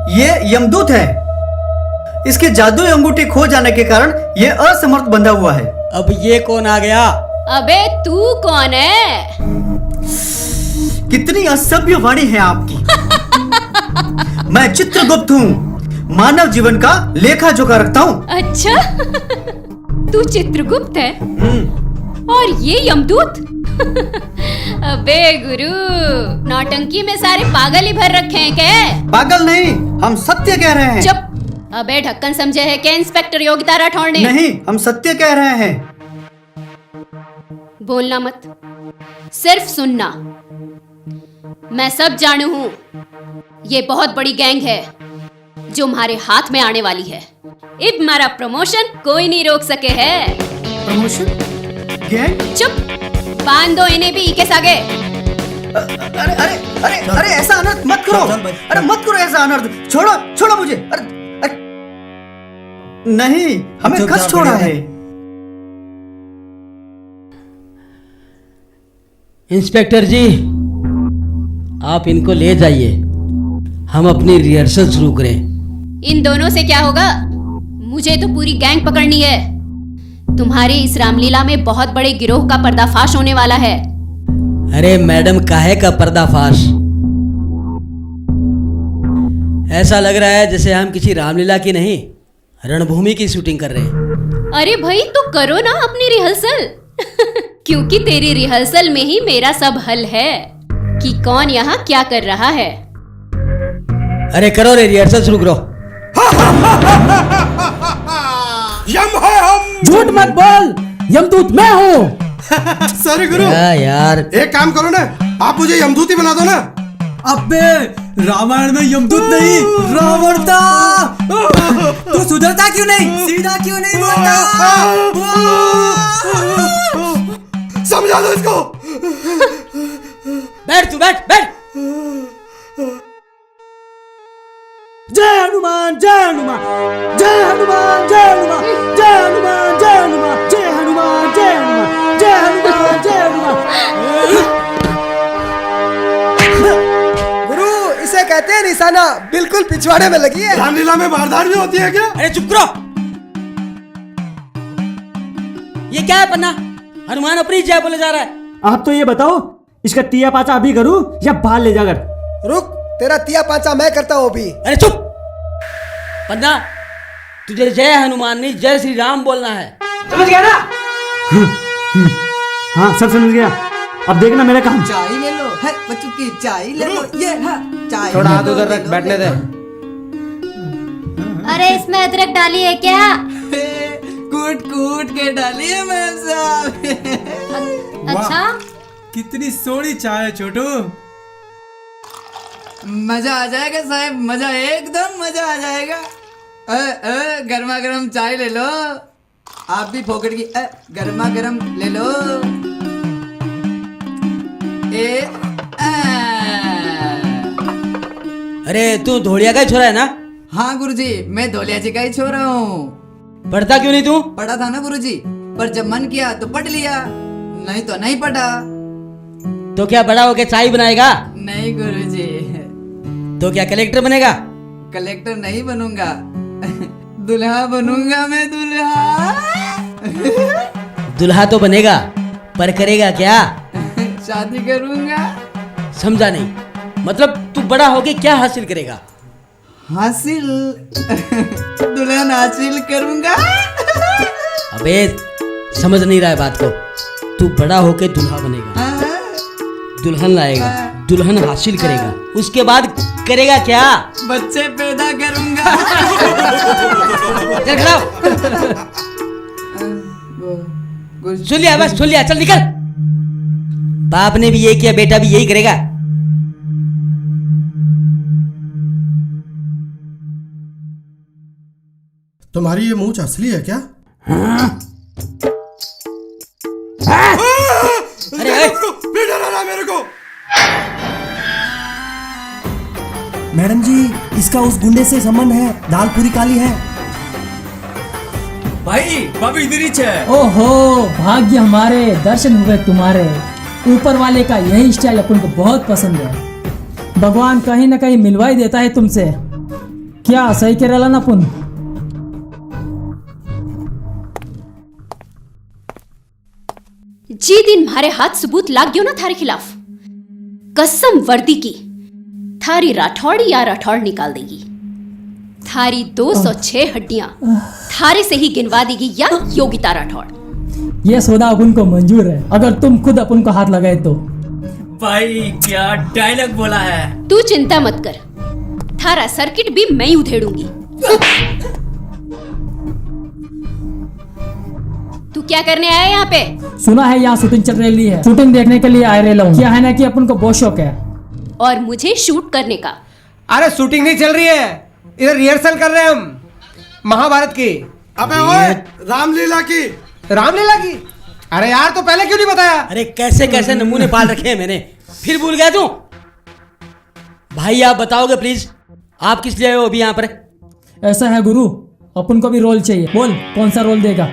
ये यमदूत है। इसके जादुई अंगूठी खो जाने के कारण ये असमर्थ बंधा हुआ है। अब ये कौन आ गया? अबे तू कौन है? कितनी असभ्य वाणी है आपकी। मैं चित्रगुप्त हूँ, मानव जीवन का लेखा जोखा रखता हूँ। अच्छा तू चित्रगुप्त है और ये यमदूत? अबे गुरु, नौटंकी में सारे पागल ही भर रखे हैं क्या? पागल नहीं, हम सत्य कह रहे हैं। चुप। अबे ढक्कन समझे है क्या इंस्पेक्टर योगिता राठौड़ ने? नहीं, हम सत्य कह रहे हैं। बोलना मत, सिर्फ सुनना। मैं सब जानू हूँ, ये बहुत बड़ी गैंग है जो हमारे हाथ में आने वाली है। अब हमारा प्रमोशन कोई नहीं रोक सके है। प्रमोशन? गैंग? चुप, बांध दो इन्हें भी इके सागे। अरे अरे अरे अरे ऐसा अनर्थ मत करो। अरे मत करो ऐसा अनर्थ। छोड़ो छोड़ो मुझे। अरे नहीं, हमें कस छोड़ा है। इंस्पेक्टर जी, आप इनको ले जाइए, हम अपनी रिहर्सल शुरू करें। इन दोनों से क्या होगा? मुझे तो पूरी गैंग पकड़नी है। तुम्हारी इस रामलीला में बहुत बड़े गिरोह का पर्दाफाश होने वाला है। अरे मैडम, काहे का पर्दाफाश? ऐसा लग रहा है जैसे हम किसी रामलीला की नहीं, रणभूमि की शूटिंग कर रहे हैं। अरे भाई तो करो ना अपनी रिहर्सल। क्योंकि तेरी रिहर्सल में ही मेरा सब हल है कि कौन यहाँ क्या कर रहा है। अरे करो रे, रिहर्सल शुरू करो। यम है हम। झूठ मत बोल, यमदूत मैं हूँ। सॉरी गुरु। यार एक काम करो ना, आप मुझे यमदूत ही बना दो ना। अबे रामायण में यमदूत नहीं, रावण था। तू सुधरता क्यों नहीं? सीधा क्यों नहीं बोलता? समझा दो इसको। बैठ तू, बैठ बैठ। जय हनुमान, जय हनुमान, जय हनुमान, जय हनुमान, जय हनुमान, जय हनुमान, जय हनुमान, जय हनुमान, जय हनुमान, जय हनुमान। गुरु, इसे कहते हैं निशाना, बिल्कुल पिछवाड़े में लगी है। रामलीला में वारदात भी होती है क्या? अरे चुप करो। ये क्या है पन्ना? हनुमान अपनी जय बोले जा रहा है। आप तो ये बताओ, इसका तिया पाचा अभी करूं या बाहर ले जाकर? रुक, तेरा तिया पांचा मैं करता हूँ अभी। अरे चुप पन्ना, तुझे जय हनुमान नहीं जय श्री राम बोलना है, समझ गया ना? हाँ सब समझ गया। अब देखना मेरा काम। चाय ले लो, है बच्चों की चाय ले लो। ये चाय थोड़ा हाथ उधर रख, बैठने दे। अरे इसमें अदरक डाली है क्या? कूट कूट के डाली है मैम साहब। अच्छा, कितनी सोड़ी चाय है छोटू। मजा आ जाएगा साहब, मजा, एकदम मजा आ जाएगा। गर्मा गर्म चाय ले लो। आप भी फोकट की गर्मा गर्म ले लो। अरे तू धोलिया का ही छोरा है ना? हाँ गुरुजी, मैं धोलिया जी का ही छोरा हूँ। पढ़ता क्यों नहीं तू? पढ़ा था ना गुरुजी, पर जब मन किया तो पढ़ लिया, नहीं तो नहीं पढ़ा। तो क्या बड़ा होके चाय बनाएगा? नहीं गुरुजी। तो क्या कलेक्टर बनेगा? कलेक्टर नहीं बनूंगा, दुल्हा बनूंगा मैं, दुल्हा। दुल्हा तो बनेगा, पर करेगा क्या? शादी करूंगा। समझा नहीं, मतलब तू बड़ा होके क्या हासिल करेगा? हासिल दुल्हन हासिल करूंगा। अबे समझ नहीं रहा है बात को। तू बड़ा होके दुल्हा बनेगा, दुल्हन लाएगा, दुल्हन हासिल करेगा, उसके बाद करेगा क्या? बच्चे पैदा करूंगा। चल खड़ा हो। सुन लिया, बस सुन लिया, चल निकल। बाप ने भी यही किया, बेटा भी यही करेगा। तुम्हारी ये मूंछ असली है क्या? अरे मेरे को मैडम जी, इसका उस गुंडे से संबंध है, दाल पूरी काली है। भाई भाभी इधर ही है। ओहो, भाग्य हमारे, दर्शन हुए तुम्हारे। ऊपर वाले का यही स्टाइल अपन को बहुत पसंद है। भगवान कहीं ना कहीं मिलवा ही देता है तुमसे। क्या सही केरला ना पुन? जी दिन मारे हाथ सबूत लाग गयो ना थारे खिलाफ, कसम वर्दी की थारी राठौड़ या राठौड़ निकाल देगी। थारी 206 हड्डियां थारे से ही गिनवा देगी या योगिता राठौड़। ये सौदा अपन को मंजूर है, अगर तुम खुद अपन को हाथ लगाए तो। भाई क्या डायलॉग बोला है। तू चिंता मत कर, थारा सर्किट भी मैं ही उधेड़ूंगी। तू क्या करने आया यहाँ पे? सुना है यहाँ शूटिंग चल रही है, शूटिंग देखने के लिए आए रहे हूँ। क्या है ना कि अपन को बहुत शौक है और मुझे शूट करने का। अरे शूटिंग नहीं चल रही है, इधर रिहर्सल कर रहे हैं हम महाभारत की। अबे ओए, रामलीला की। रामलीला की? अरे यार तो पहले क्यों नहीं बताया? अरे कैसे कैसे नमूने पाल रखे हैं मैंने, फिर भूल गया तू? भाई आप बताओगे प्लीज, आप किस लिए आए हो अभी यहाँ पर? ऐसा है गुरु, अपन को भी रोल चाहिए। बोल कौन सा रोल देगा?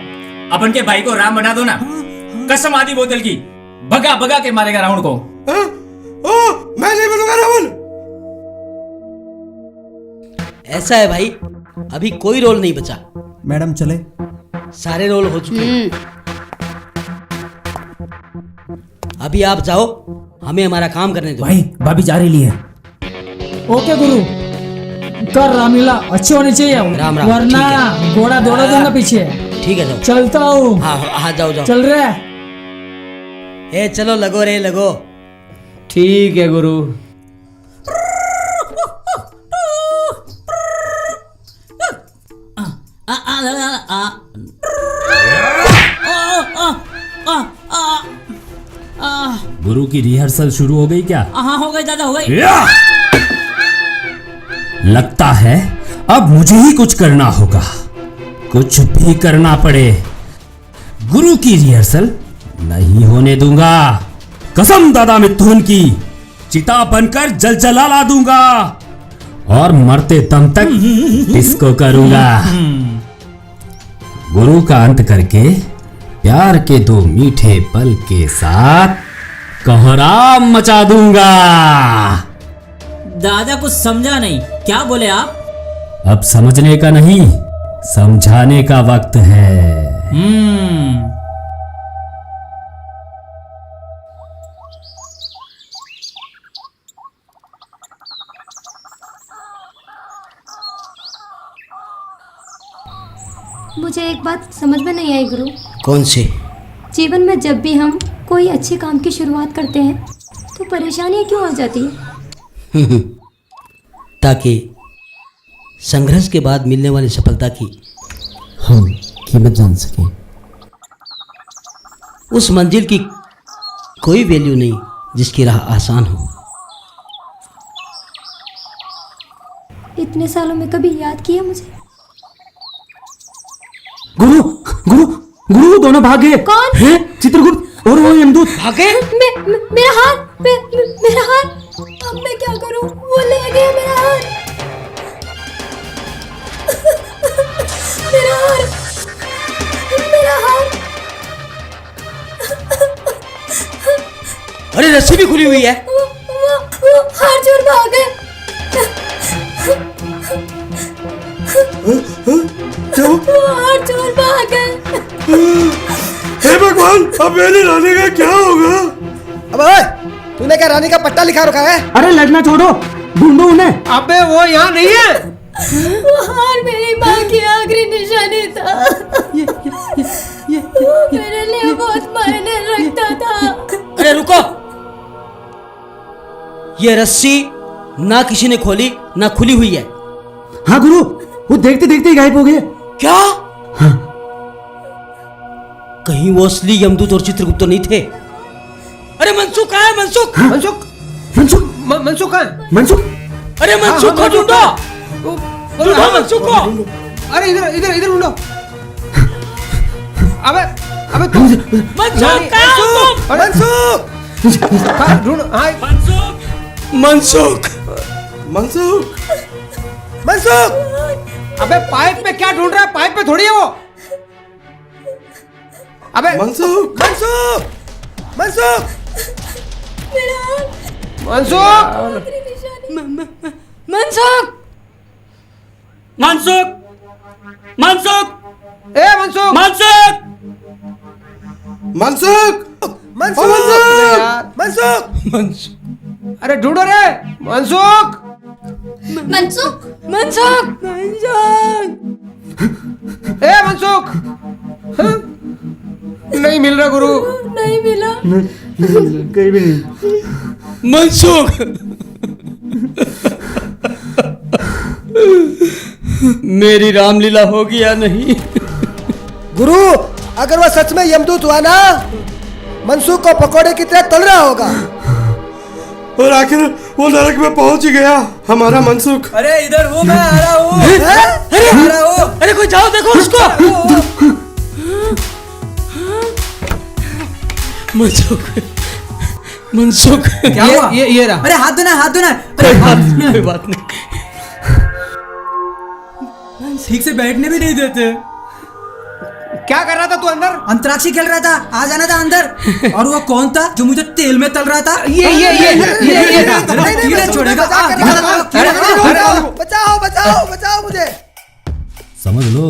अपन के भाई को राम बना दो ना, कसम आधी बोतल की, भगा भगा के मारेगा रावण को। मैं नहीं बनूंगा रावण। ऐसा है भाई, अभी कोई रोल नहीं बचा। मैडम चले? सारे रोल हो चुके हैं। अभी आप जाओ, हमें हमारा काम करने दो। भाई भाभी जा रही है। ओके गुरु, कर रामलीला अच्छी होनी चाहिए, राम राम, वरना ठीक है। घोड़ा दौड़ा दूंगा पीछे। ठीक है जाओ। चलता हूँ। हाँ हाँ जाओ जाओ। चल रहे? ए चलो लगो रे लगो। ठीक है गुरु। गुरु की रिहर्सल शुरू हो गई क्या? हाँ हो गई दादा, हो गई। लगता है अब मुझे ही कुछ करना होगा, कुछ भी करना पड़े। गुरु की रिहर्सल नहीं होने दूंगा। कसम दादा मिथुन की, चिता बनकर जलजला ला दूंगा और मरते दम तक डिस्को करूंगा। गुरु का अंत करके प्यार के दो मीठे पल के साथ कोहराम मचा दूंगा। दादा कुछ समझा नहीं, क्या बोले आप? अब समझने का नहीं, समझाने का वक्त है। मुझे एक बात समझ में नहीं आई गुरु। कौन सी? जीवन में जब भी हम कोई अच्छे काम की शुरुआत करते हैं तो परेशानियां क्यों आ जाती है? ताकि संघर्ष के बाद मिलने वाली सफलता की हम कीमत जान सकें। उस मंजिल की कोई वैल्यू नहीं जिसकी राह आसान हो। इतने सालों में कभी याद किया मुझे? गुरु गुरु गुरु दोनों भाग गए। कौन? हैं? चित्रगुप्त और वो यमदूत भागे। मेरा हाथ, मेरा हाथ, अब मैं क्या करूं? वो ले गए मेरा हाथ। मेरा हाथ, मेरा हाथ। अरे रस्सी भी खुली हुई है। वो हाथ जोड़ भाग गए। वो हाथ जोड़ भाग गए। हे भगवान, अब मेरी रानी का क्या होगा? अब ओए, तूने क्या रानी का पट्टा लिखा रखा है? अरे लड़ना छोड़ो, ढूंढो उन्हें। अबे वो यहाँ नहीं है। वो हार मेरी माँ की आखिरी निशानी था। वो मेरे लिए बहुत मायने रखता था। अरे रुको, ये रस्सी ना किसी ने खोली ना खुली हुई है। हाँ गुरु, वो देखते देखते ही गायब हो गए। क्या? हाँ। कहीं वो असली यमदूत और चित्रगुप्त तो नहीं थे? अरे मनसुख कहाँ है? मनसुख? हाँ? मनसुख? मनसुख? मनसुख कहाँ है? मनसुख? अरे मनसुख को ढूंढो, ढूंढो मनसुख को। अरे इधर इधर इधर ढूंढो। अबे अबे तुम मनसुख कहाँ हो तुम? मनसुख ढूंढो। हाँ मनसुख, मनसुख, मनसुख। अबे पाइप पे क्या ढूंढ रहा है? पाइप पे थोड़ी है वो। अबे मनसुख, मनसुख, मनसुख, मनसुख, मनसुख। मनसुख मनसुख ए मनसुख मनसुख मनसुख मनसुख मनसुख मनसुख अरे ढूंढो रे मनसुख मनसुख मनसुख ए मनसुख हाँ? नहीं मिल रहा गुरु। नहीं मिला। कहीं भी नहीं। मनसुख मेरी रामलीला होगी या नहीं? गुरु अगर वह सच में यमदूत हुआ ना, मनसुख को पकोड़े की तरह तल रहा होगा। और आखिर वो नरक में पहुंच ही गया हमारा मनसुख। अरे इधर हूँ, मैं आ रहा हूँ। अरे कोई जाओ देखो उसको। मनसुख मनसुख क्या हुआ? ये रहा। अरे हाथ धोना, हाथ धोना। कोई बात नहीं। ठीक से बैठने भी नहीं देते। क्या कर रहा था तू अंदर? अंतराक्षी खेल रहा था, आ जाना था अंदर। और वो कौन था जो मुझे तेल में तल रहा था? ये कीड़ा छोड़ेगा। बचाओ बचाओ बचाओ मुझे। समझ लो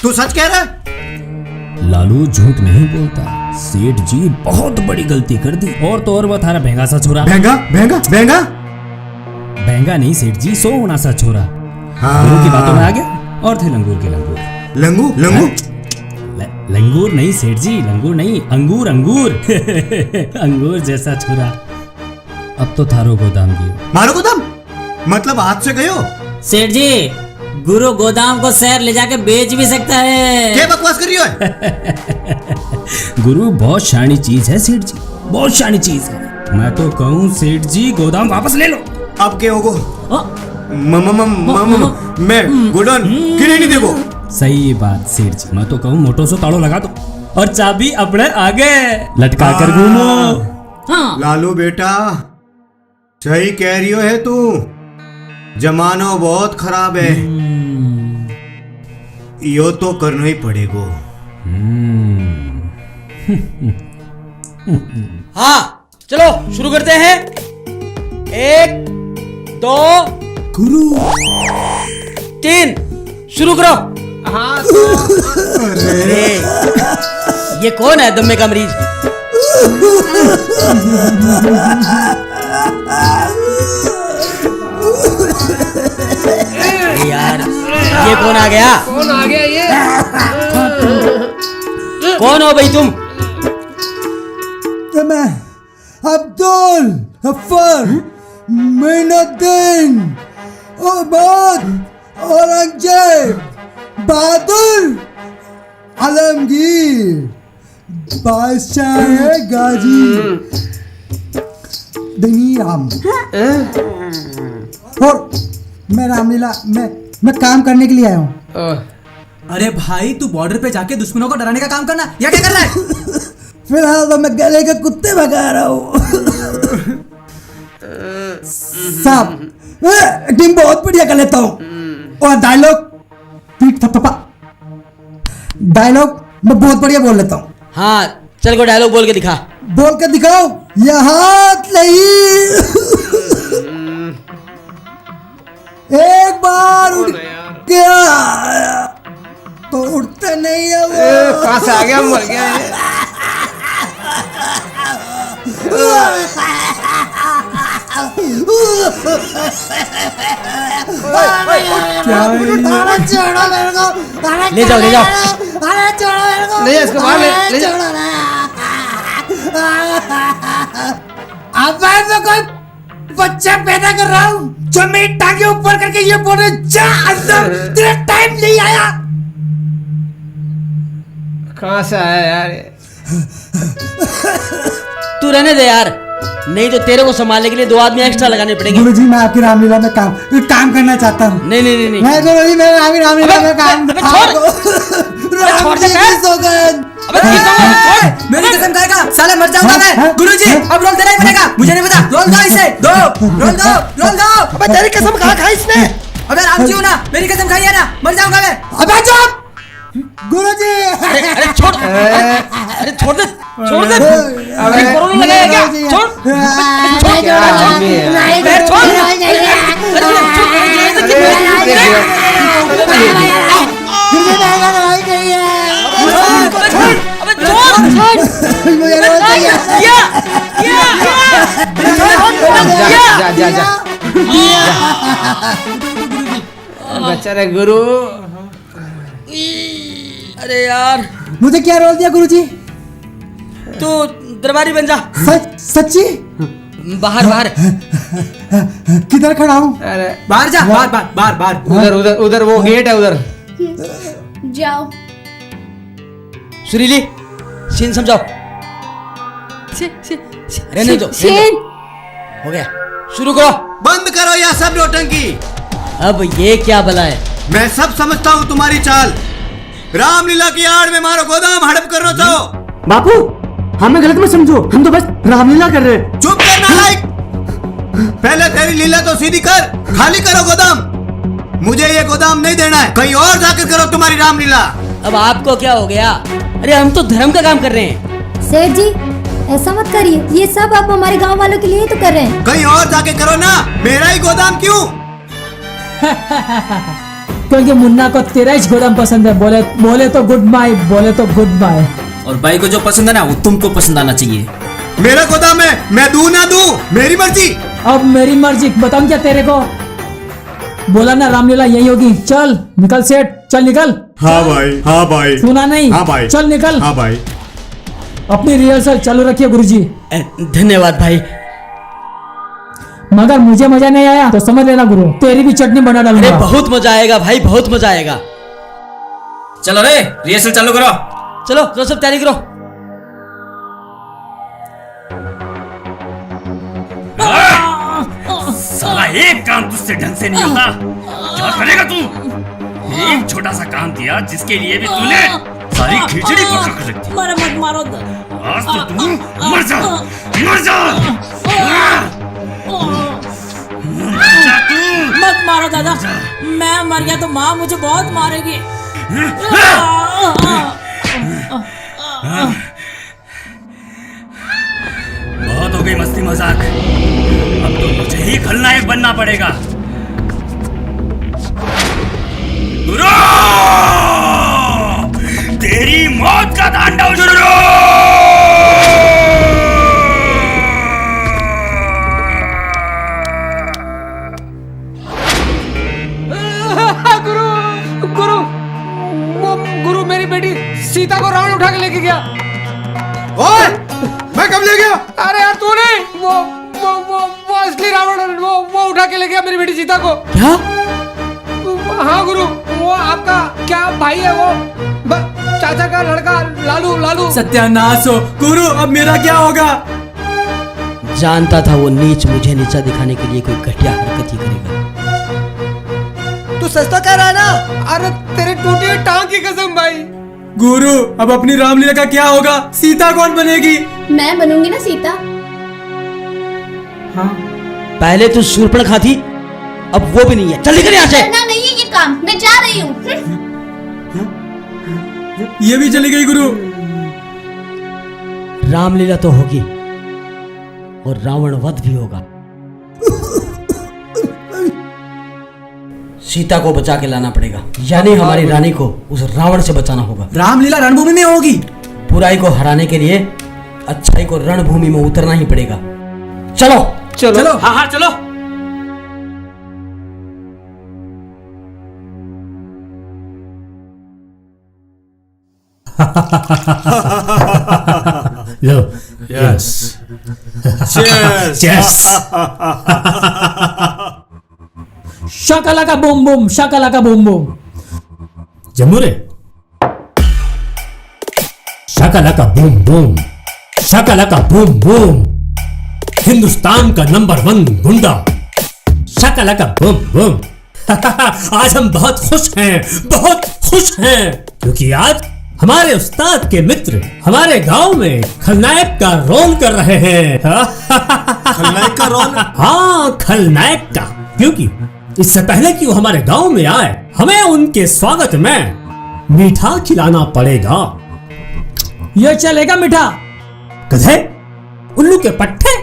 तू सच कह रहा है? लालू झूठ नहीं बोलता। सेठ जी बहुत बड़ी गलती कर दी। और तो और वो थारा भेंगा सा छोरा। भेंगा भेंगा भेंगा भेंगा नहीं सेठ जी, सोना सा छोरा। गुरु की बातों में आ गया। और थे लंगूर के लंगूर। लंगू लंगू लंगूर नहीं सेठ जी, लंगूर नहीं, अंगूर अंगूर। अंगूर जैसा छोरा। अब तो थारो गोदाम गियो। मारो गोदाम मतलब हाथ से गयो? सेठ जी गुरु गोदाम को शहर ले जाके बेच भी सकता है। क्या बकवास कर रही हो? गुरु बहुत शानी चीज है सेठ जी, बहुत शानी चीज है। मैं तो कहूँ सेठ जी गोदाम वापस ले लो। अब क्या होगा? मैं गोडाउन गिरे नहीं देखो। सही बात सेठ जी, मैं तो कहूँ मोटो सो ताड़ो लगा दो और चाबी अपने आगे लटका कर घूमो। लालू बेटा सही कह रही हो है तू, जमाना बहुत खराब है। यो तो करना ही पड़ेगा। हाँ चलो शुरू करते हैं। 1 2 गुरु 3 शुरू करो। हाँ अरे ये कौन है दम्मे का मरीज? यार ये कौन आ गया? कौन आ गया ये? कौन हो भाई तुम? मैं अब्दुल गफ्फार मोइनुद्दीन उमर औरंगजेब बहादुर आलमगीर बादशाह गाजी दनीराम। और मैं रामलीला मैं काम करने के लिए आया हूँ। अरे भाई तू बॉर्डर पे जाके दुश्मनों को डराने का काम करना, या क्या कर रहा है? फिलहाल तो मैं गले के कुत्ते भगा रहा हूँ। साहब टीम बहुत बढ़िया कर लेता हूँ। और डायलॉग पीठ थपथपा, डायलॉग मैं बहुत बढ़िया बोल लेता हूँ। हाँ चल को डायलॉग बोल के दिखा। बोल के दिखाओ। यह हाथ नहीं एक बार उड़ गया तो उड़ते नहीं है वो। कहाँ से आ गया? मर गया है। ले जाओ ले जाओ। ले जा इसको बाहर ले जा। अब मैं कोई बच्चा पैदा कर रहा हूँ जो मेरी टांगे ऊपर करके ये बोल रहे जा अंदर, तेरा टाइम नहीं आया। कहाँ से आया यार? तू रहने दे यार, नहीं तो तेरे को संभालने के लिए 2 आदमी एक्स्ट्रा लगाने पड़ेंगे। गुरुजी मैं आपकी रामलीला में काम करना चाहता हूँ। नहीं नहीं नहीं मैं गुरुजी मैं आपकी रामलीला में काम मेरी कसम खाएगा साले, मर जाऊंगा मैं। गुरुजी अब रोल देना ही पड़ेगा, मुझे नहीं पता। रोल दो इसे, दो रोल दो रोल दो। अबे तेरी कसम खा खा इसने। अबे राम जी हो ना, मेरी कसम खाइए ना, मर जाऊंगा मैं। अबे चुप गुरुजी। अरे छोड़, अरे छोड़ दे छोड़ दे। अरे कोरोना लगाया क्या? छोड़ छोड़। बेचारे गुरु। अरे यार, मुझे क्या रोल दिया गुरुजी? तू दरबारी बन जा। सच्ची? बाहर बाहर। किधर खड़ा हूँ? अरे बाहर जा, बाहर बाहर बाहर बाहर। उधर उधर उधर वो गेट है उधर। जाओ। सुरीली, सीन समझाओ। रहने दो। हो गया, शुरू करो। बंद करो यह सब नौटंकी। अब ये क्या भला है? मैं सब समझता हूँ तुम्हारी चाल। रामलीला की आड़ में मारो गोदाम हड़प करना चाहो। बापू, हमें गलत मत समझो, हम तो बस रामलीला कर रहे हैं। चुप कर नालायक। पहले तेरी लीला तो सीधी कर, खाली करो गोदाम। मुझे ये गोदाम नहीं देना है, कहीं और जाकर करो तुम्हारी रामलीला। अब आपको क्या हो गया? अरे हम तो धर्म का काम कर रहे हैं। सेठ जी ऐसा मत करिए, ये सब आप हमारे गांव वालों के लिए ही तो कर रहे हैं। कहीं और जाके करो ना, मेरा ही गोदाम क्यों? क्योंकि मुन्ना को तेरा ही गोदाम पसंद है। बोले बोले तो गुड बाय, बोले तो गुड बाय। और भाई को जो पसंद है ना, वो तुमको पसंद आना चाहिए। मेरा गोदाम है, मैं दूं ना दूं, मेरी मर्जी। अब मेरी मर्जी बताऊं क्या तेरे को? बोला ना रामलीला यही होगी। चल निकल सेठ, चल निकल। हाँ भाई, हाँ भाई। सुना नहीं? हाँ भाई। चल निकल। हाँ भाई। अपनी रिहर्सल चालू रखिए गुरुजी। धन्यवाद भाई। मगर मुझे मजा नहीं आया तो समझ लेना गुरु, तेरी भी चटनी बना डालूंगा। अरे बहुत मजा आएगा भाई, बहुत मजा आएगा। चलो रे, रिहर्सल चालू करो। चलो तो सब तैयारी करो। साला एक काम तुझसे ढंग से नहीं होता। क्या करेगा तू? एक छोटा सा काम दिया जिसके लिए भी तूने सारी खिचड़ी पका कर रखी। मारो मत मारो। आज तो तू मर जा, मर जा। मत मारो दादा, मैं मर गया तो माँ मुझे बहुत मारेगी। बहुत हो गई मस्ती मजाक, अब तो मुझे ही खलनायक बनना पड़ेगा। गुरु, तेरी मौत का तांडव शुरू। गुरु मेरी बेटी सीता को रावण उठा के लेके गया। ओए, मैं कब ले गया? अरे यार तू नहीं, वो असली रावण वो उठा के ले गया मेरी बेटी सीता को। क्या? हाँ गुरु, वो आपका क्या भाई है, वो चाचा का लड़का लालू। लालू सत्यानाश हो गुरु, अब मेरा क्या होगा? जानता था वो नीच मुझे नीचा दिखाने के लिए कोई घटिया हरकत ही करेगा। तू सच तो कह रहा है ना? अरे तेरे टूटी हुई टांग की कसम भाई। गुरु, अब अपनी रामलीला का क्या होगा? सीता कौन बनेगी? मैं बनूंगी ना सीता। हाँ, पहले तू शूर्पणखा थी, अब वो भी नहीं है। चल निकल यहाँ से। करना नहीं है ये काम, मैं जा रही हूँ। ये भी चली गई गुरु। रामलीला तो होगी और रावण वध भी होगा। सीता को बचा के लाना पड़ेगा, यानी हमारी रानी को उस रावण से बचाना होगा। रामलीला रणभूमि में होगी। बुराई को हराने के लिए अच्छाई को रणभूमि में उतरना ही पड़ेगा। चलो चलो, चलो। हाँ हाँ चलो। लो, yes, Cheers. Shakalaka boom boom, Shakalaka boom boom. जमुरे, Shakalaka boom boom, Shakalaka boom boom, Hindustan का नंबर 1 गुंडा, शाकालाका बूम बूम। आज हम बहुत खुश हैं, बहुत खुश हैं, क्योंकि आज हमारे उस्ताद के मित्र हमारे गांव में खलनायक का रोल कर रहे हैं। खलनायक का रोल? हाँ, खलनायक का, क्योंकि इससे पहले कि वो हमारे गांव में आए, हमें उनके स्वागत में मीठा खिलाना पड़ेगा। ये चलेगा मीठा? गधे, उल्लू के पट्टे,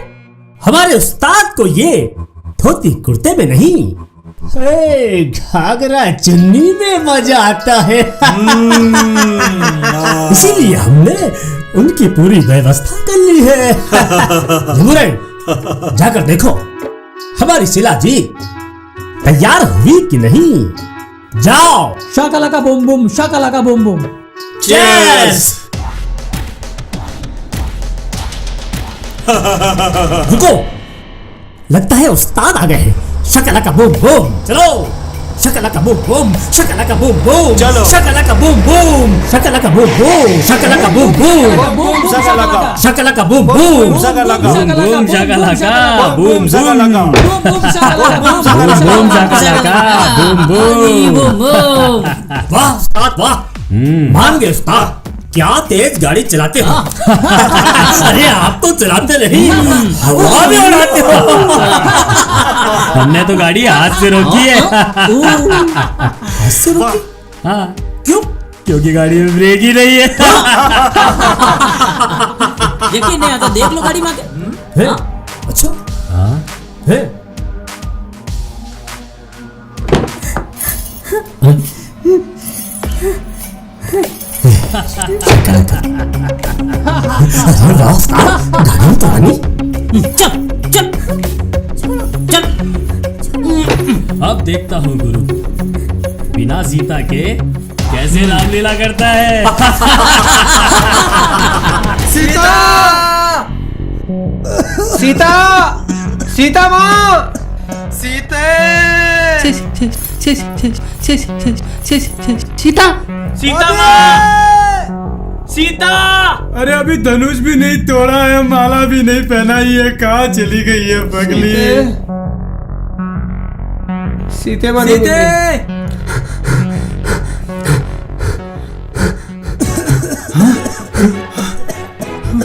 हमारे उस्ताद को ये धोती कुर्ते में नहीं, घाघरा चुन्नी में मजा आता है। इसीलिए हमने उनकी पूरी व्यवस्था कर ली है। जाकर देखो हमारी शिला जी तैयार हुई कि नहीं। जाओ। शाकाला का बूम बूम, शाकाला का बूम बूम। चीयर्स। रुको, लगता है उस्ताद आ गए हैं। शकला का बूम बूम, चलो। शकला का बूम बूम, शकला का बूम बूम, चलो। शकला का बूम बूम, शकला का बूम बूम, शकला का बूम बूम, शकला का, शकला का बूम बूम, शकला का बूम बूम, शकला का बूम बूम, बूम शकला का बूम बूम। वाह उस्ताद वाह, मान गए उस्ताद। क्या तेज गाड़ी चलाते हो। अरे आप तो चलाते नहीं, हवा में उड़ाते हो। हमने तो गाड़ी हाथ से रोकी है। हाथ से रोकी? हाँ। क्यों? क्योंकि गाड़ी में ब्रेक ही नहीं है। यकीन नहीं आता, देख लो गाड़ी में आके। अच्छा हाँ है। गाड़ी तो आनी। चल चल चल। अब देखता हूँ गुरु बिना सीता के कैसे रामलीला करता है। सीता सीता सीता माँ सीता सीता सीता। अरे अभी धनुष भी नहीं तोड़ा है, माला भी नहीं पहनाई है, कहाँ चली गई है पगली। सीते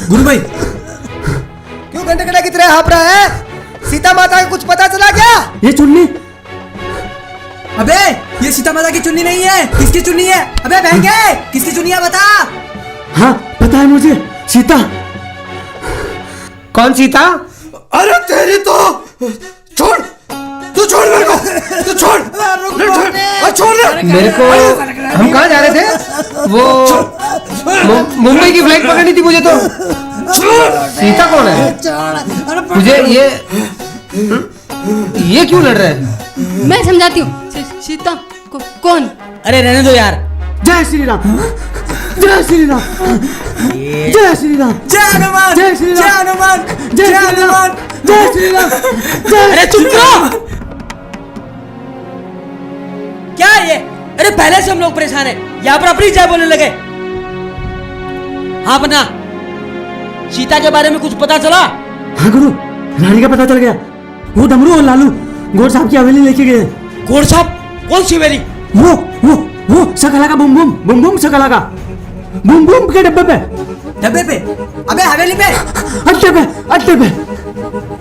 गुरु भाई क्यों घंटे की तरह हाँप रहा है? सीता माता का कुछ पता चला क्या? ये चुन्नी, अबे ये सीता माता की चुन्नी नहीं है। किसकी चुन्नी है? अबे बहंगे किसकी चुन्नी है बता। हाँ पता है मुझे, सीता। कौन सीता? अरे तेरी तो छोड़, तू छोड़ मेरे को, तू छोड़, छोड़ मेरे को। हम कहाँ जा रहे थे? वो मुंबई की फ्लाइट पकड़नी थी मुझे तो। सीता कौन है? मुझे ये क्यों लड़ रहे हैं? मैं समझाती हूँ। सीता कौन? अरे रहने दो यार। जय श्री राम, जय श्री राम, जय श्री राम, जय हनुमान, जय श्री राम, जय हनुमान, जय हनुमान, जय श्री राम। अरे चुप करो। क्या है ये? अरे पहले से हम लोग परेशान हैं, यहाँ पर अपनी जय बोलने लगे। हाँ अपना सीता के बारे में कुछ पता चला? हाँ गुरु, रानी का पता चल गया। वो डमरू और लालू गोर साहब की हवेली लेके गए। गोर साहब? कौन सी हवेली? वो शकला का बूम बूम, बूम बूम शकला का बूम बूम के डब्बे पे। डब्बे पे? अबे हवेली पे? अड्डे पे, अड्डे पे।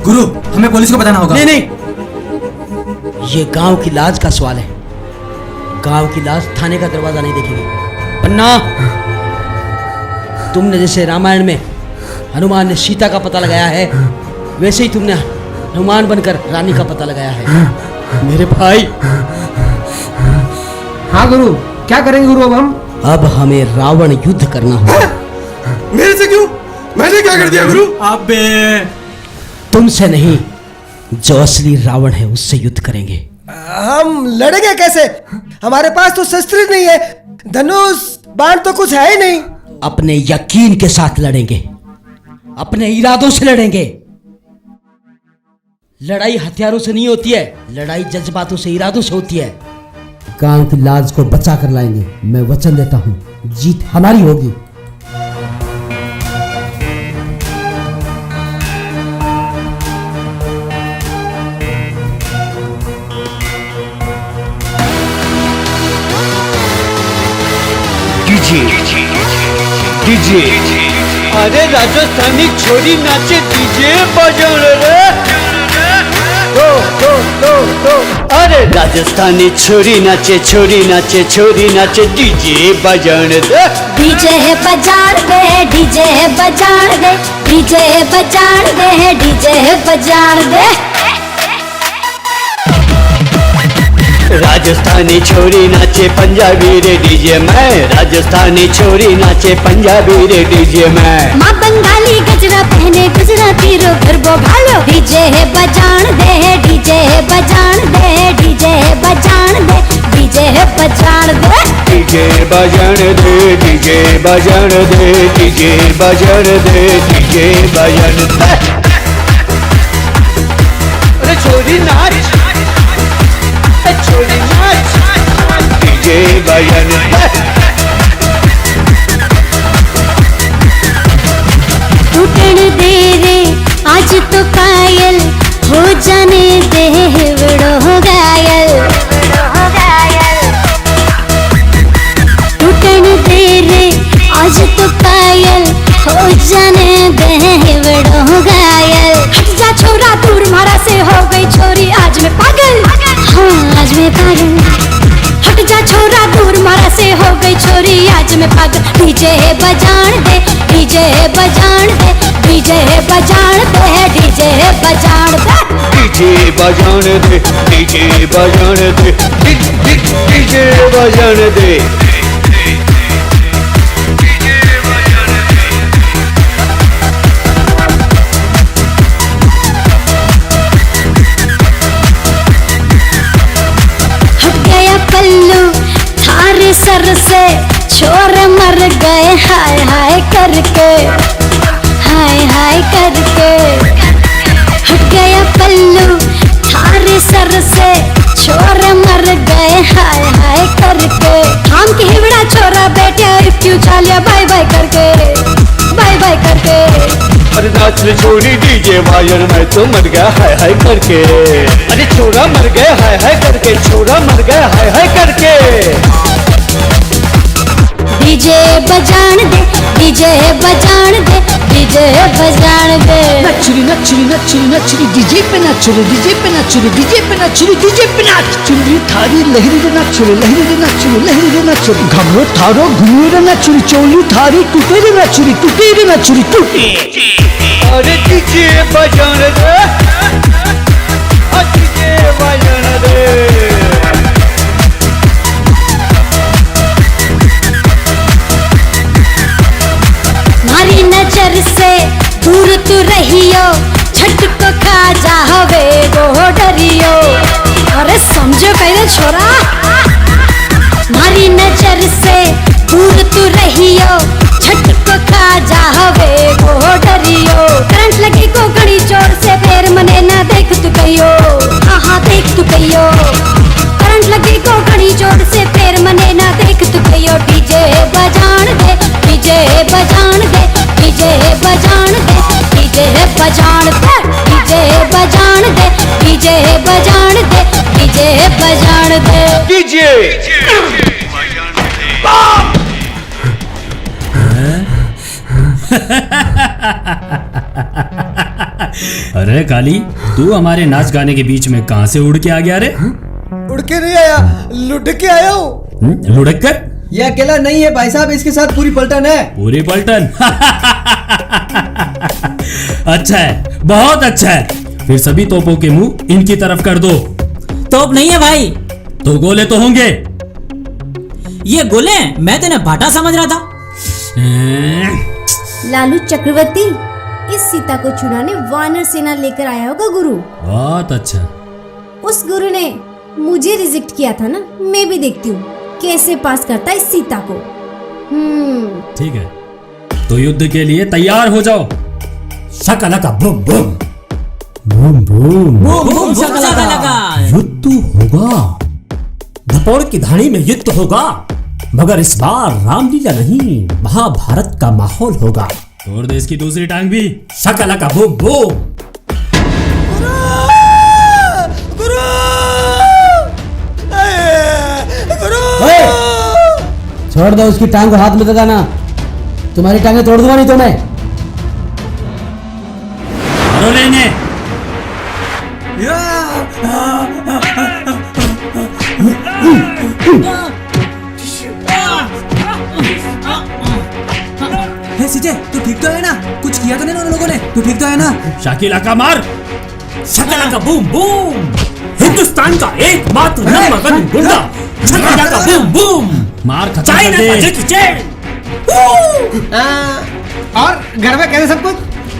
गुरु हमें पुलिस को बताना होगा। नहीं नहीं, ये गांव की लाज का सवाल है। गांव की लाज थाने का दरवाजा नहीं देखेगी। पन्ना, तुमने जैसे रामायण में हनुमान ने सीता का पता लगाया है, वैसे ही तुमने हनुमान बनकर रानी का पता लगाया है। मेरे भाई। हाँ गुरु, क्या करेंगे गुरु अब हम? अब हमें रावण युद्ध करना होगा। मेरे से क्यों? मैंने क्या कर दिया गुरु? अबे तुमसे नहीं, जो असली रावण है उससे युद्ध करेंगे। हम लड़ेंगे कैसे? हमारे पास तो शस्त्र नहीं है, धनुष बाण तो कुछ है ही नहीं। अपने यकीन के साथ लड़ेंगे, अपने इरादों से लड़ेंगे। लड़ाई हथियारों से नहीं होती है, लड़ाई जज्बातों से, इरादों से होती है। गांव की लाज को बचा कर लाएंगे, मैं वचन देता हूँ। जीत हमारी होगी। डीजे अरे राजस्थानी छोरी नाचे, डीजे बजाओ रे। अरे राजस्थानी छोरी नाचे, छोरी नाचे, छोरी नाचे, डीजे बजान दे। डीजे बजान दे, डीजे बजान दे, डीजे बजान दे, डीजे बजान दे। राजस्थानी छोरी नाचे पंजाबी रे डीजे में, राजस्थानी छोरी नाचे पंजाबी रे डीजे में। माँ बंगाली गजरा पहने गुजराती रो गरबो भालो, डीजे है बजान दे, डीजे है बजान दे, डीजे है बजान दे, डीजे है बजान दे, डीजे बजान दे, डीजे बजान दे, डीजे बजान दे, डीजे बजान दे। अरे छोरी नाच, छोरी नाच, डीजे बजान दे। टूटन दे रे आज तो पायल, हो जाने दे बड़ो घायल, टूटन दे रे आज तो पायल, हो जाने दे बड़ो घायल। हट जा छोरा दूर मारा से, हो गई छोरी आज मैं पागल, हाँ आज मैं पागल। हट जा छोरा दूर मारा से, हो गई छोरी आज मैं पागल। डीजे बजान दे, डीजे बजान दे, डीजे बजान दे, डीजे बजान दे, डीजे बजान दे, डीजे बजान दे, डीजे बजान दे। पल्लू थारे सर से, छोर मर गए हाय हाय करके, हाय हाय करके। हट गया पल्लू थारे सर से, छोर मर गए हाय हाय करके। हम की हिवड़ा छोरा बैठा क्यों चालिया बाय बाय करके, बाय बाय करके। अरे नाच रे छोरी डीजे वायर में तो मर गया हाय हाय करके। अरे छोरा मर गया हाय हाय करके, छोरा मर गया हाय हाय करके। डीजे बजान दे, डीजे बजान दे, डीजे बजान दे। नचरी नचरी नचरी नचरी डीजे पे नचरी, डीजे पे नचरी, डीजे पे नचरी, डीजे पे नाच। चुनरी थारी लहरी रे नचरी, लहरी रे नचरी, लहरी रे नचरी। घमरो थारो घुमू रे नचरी, चोली थारी टूटे रे नचरी, टूटे रे नचरी, टूटे। अरे डीजे बजान दे, डीजे बजान दे। मारी नजर से दूर तू रहियो, छट को खा जा हवे गो डरियो। अरे समझो पहले छोरा, मारी नजर से दूर तू रहियो, छट को खा जा हवे गो डरियो। करंट लगी को घड़ी जोर से, फेर मने ना देख तू कहियो, हाँ देख तू कहियो। करंट लगी को घड़ी जोर से, फेर मने ना देख तू कहियो। डीजे बजान दे, डीजे बजान दे, डीजे बजान दे, डीजे बजान दे, डीजे बजान दे, डीजे बजान दे, डीजे बजान दे, डीजे। अरे काली, तू हमारे नाच गाने के बीच में कहां से उड़ के आ गया रे? उड़ के नहीं आया, लुढ़क के आया हूँ। लुढ़क कर? ये अकेला नहीं है भाई साहब, इसके साथ पूरी पलटन है। पूरी पलटन? अच्छा है, बहुत अच्छा है। फिर सभी तोपों के मुंह इनकी तरफ कर दो। तोप नहीं है भाई, तो गोले तो होंगे। ये गोले मैं तेने भाटा समझ रहा था। लालू चक्रवर्ती, इस सीता को छुड़ाने वानर सेना लेकर आया होगा गुरु। बहुत अच्छा। उस गुरु ने मुझे रिजेक्ट किया था ना, मैं भी देखती हूँ कैसे पास करता है इस सीता को। ठीक है, तो युद्ध के लिए तैयार हो जाओ। Shakalaka boom boom, boom boom boom Shakalaka. युद्ध होगा, धपोड़ की धाड़ी में युद्ध होगा, मगर इस बार रामलीला नहीं, महाभारत का माहौल होगा। तोड़ दे इसकी दूसरी टांग भी। शकलका बूम बूम। छोड़ दो उसकी टांग को, हाथ में लगाना, तुम्हारी टांगे तोड़ दूंगा नहीं तो मैं। मारो लेने। हे सीजे, तू ठीक तो है ना? कुछ किया तो नहीं उन लोगों ने? तू ठीक तो है ना? शाकिला का मार। शकलका बूम बूम। हिंदुस्तान का एकमात्र नंबर 1 गुंडा शकीला का बूम बूम मार खत्म चाइना कर का दे। जैकी चैन। और घर में कैसे सब कुछ?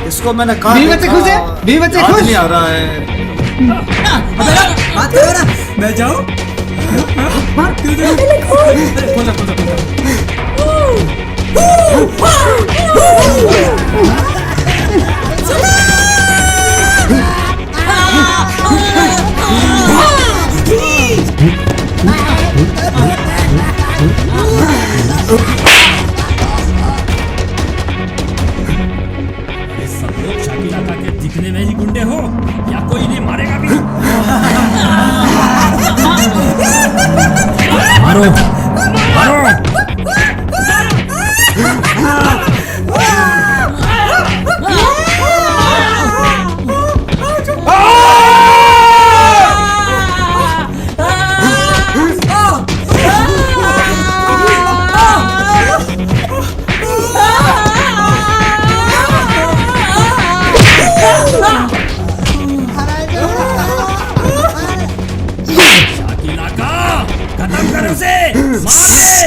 इसको मैंने कहा बीवी बच्चे खुश है? बीवी बच्चे याद खुश? नहीं आ रहा है। बात करो ना, मैं जाऊं? सब लोग शकीला का के दिखने में ही गुंडे हो या कोई इन्हें मारेगा भी? मारो मारो। शकीला का खत्म कर उसे, मार दे।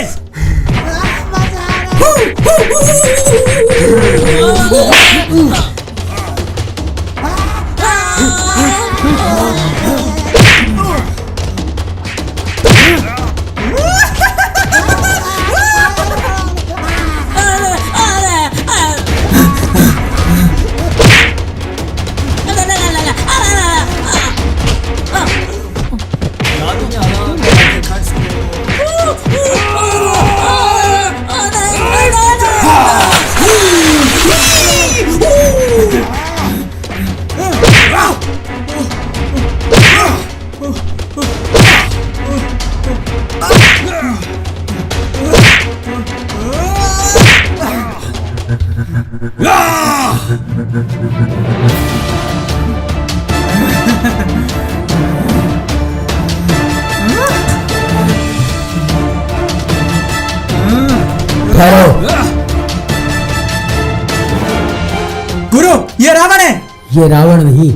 गुरु, ये रावण है। ये रावण नहीं,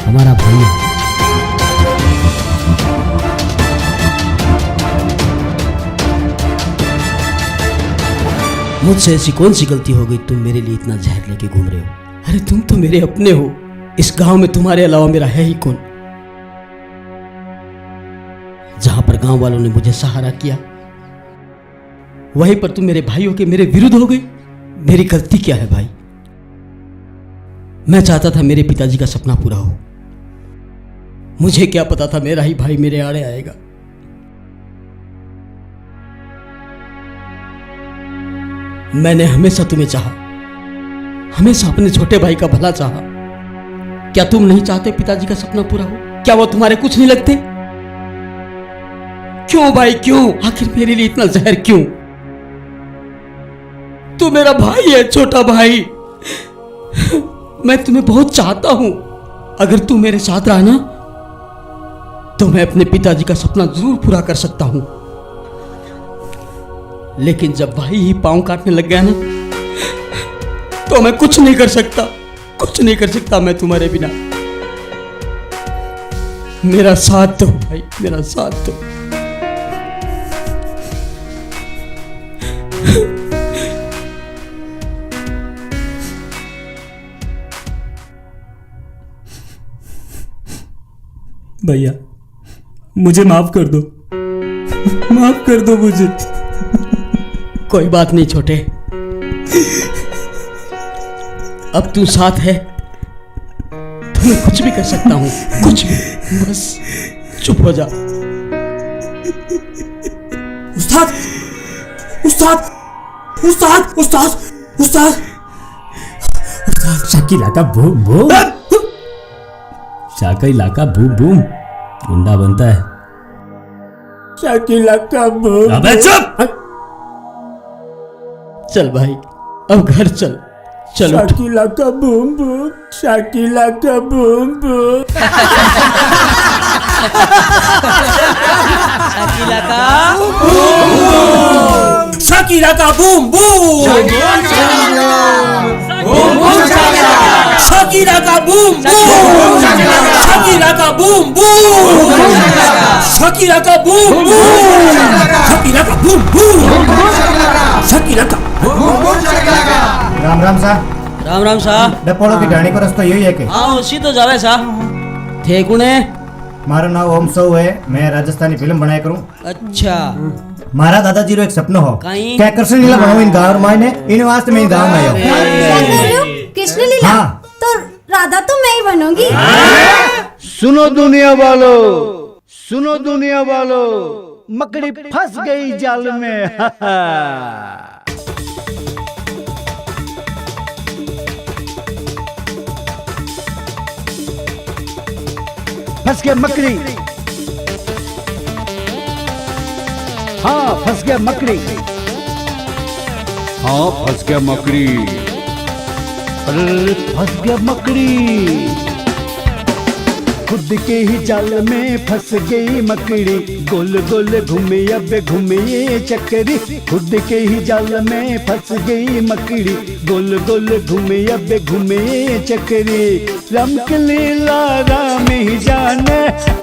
हमारा भाई है। मुझसे ऐसी कौन सी गलती हो गई तुम मेरे लिए इतना जहर लेके घूम रहे हो? अरे तुम तो मेरे अपने हो। इस गांव में तुम्हारे अलावा मेरा है ही कौन? जहां पर गांव वालों ने मुझे सहारा किया, वहीं पर तुम मेरे भाई हो के मेरे विरुद्ध हो गई। मेरी गलती क्या है भाई? मैं चाहता था मेरे पिताजी का सपना पूरा हो। मुझे क्या पता था मेरा ही भाई मेरे आड़े आएगा। मैंने हमेशा तुम्हें चाहा, हमेशा अपने छोटे भाई का भला चाहा। क्या तुम नहीं चाहते पिताजी का सपना पूरा हो? क्या वो तुम्हारे कुछ नहीं लगते? क्यों भाई क्यों? आखिर मेरे लिए इतना जहर क्यों? तू मेरा भाई है, छोटा भाई। मैं तुम्हें बहुत चाहता हूं। अगर तू मेरे साथ रहा ना, तो मैं अपने पिताजी का सपना जरूर पूरा कर सकता हूं। लेकिन जब भाई ही पांव काटने लग गया ना, तो मैं कुछ नहीं कर सकता, कुछ नहीं कर सकता मैं तुम्हारे बिना। मेरा साथ दो भाई, मेरा साथ दो। भैया, मुझे माफ कर दो, माफ कर दो मुझे। कोई बात नहीं छोटे, अब तू साथ है तो मैं कुछ भी कर सकता हूं, कुछ भी। बस चुप हो जा। उस्ताद, उस्ताद, उस्ताद, उस्ताद, उस्ताद, शकीला का बूम बूम, शकीला का बूम बूम गुंडा बनता है। शकीला का बूम। अबे चुप! चल भाई, अब घर चल। चलो शकीला का बूम बूम, शकीला का बूम बूम। शकीला का बूम, शकीला का बूम बूम, शकीला शकीरा का बूम बूम, शकीरा का बूम बूम, शकीरा का बूम बूम, शकीरा का बूम बूम, शकीरा का राम राम सा राम राम सा डपोड़ो की ढाणी को रास्ता यही है के? हाँ उसी तो जावे सा। थे कुने? मारो नाम ओम सौ है, मैं राजस्थानी फिल्म बनाया करूं। अच्छा मारा दादाजी रो एक सपनो हो कहीं क्या कृष्ण लीला बनाऊं इन गांव में ने इन वास्ते मैं इन गांव में आया हूं। क्या कह रहे हो? कृष्ण लीला? हाँ। तो राधा तो मैं ही बनूंगी। सुनो दुनिया वालों, सुनो दुनिया वालों, मकड़ी फंस गई जाल में। फंस गया मकड़ी, हाँ फंस गया मकड़ी, हाँ फंस गया मकड़ी, अरे फंस गया मकड़ी, खुद के ही जाल में फंस गई मकड़ी, गोल गोल घूमे अब घूमे ये चक्करी, खुद के ही जाल में फंस गई मकड़ी, गोल गोल घूमे अब घूमे ये चक्करी, रम की लीला राम ही जाने,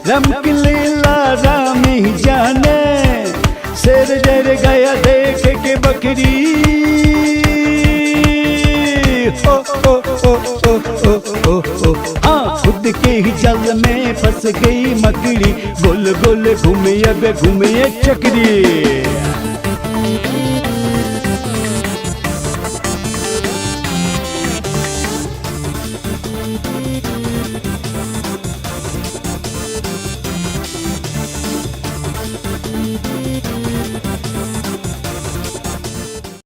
रम की लीला राम ही जाने, शेर डर गया देख के बकरी, ओ ओ ओ ओ ओ ओ ओ, हाँ खुद के ही जाल में फंस गई मकड़ी, गोल गोल घूमे अब घूमे ये चक्री।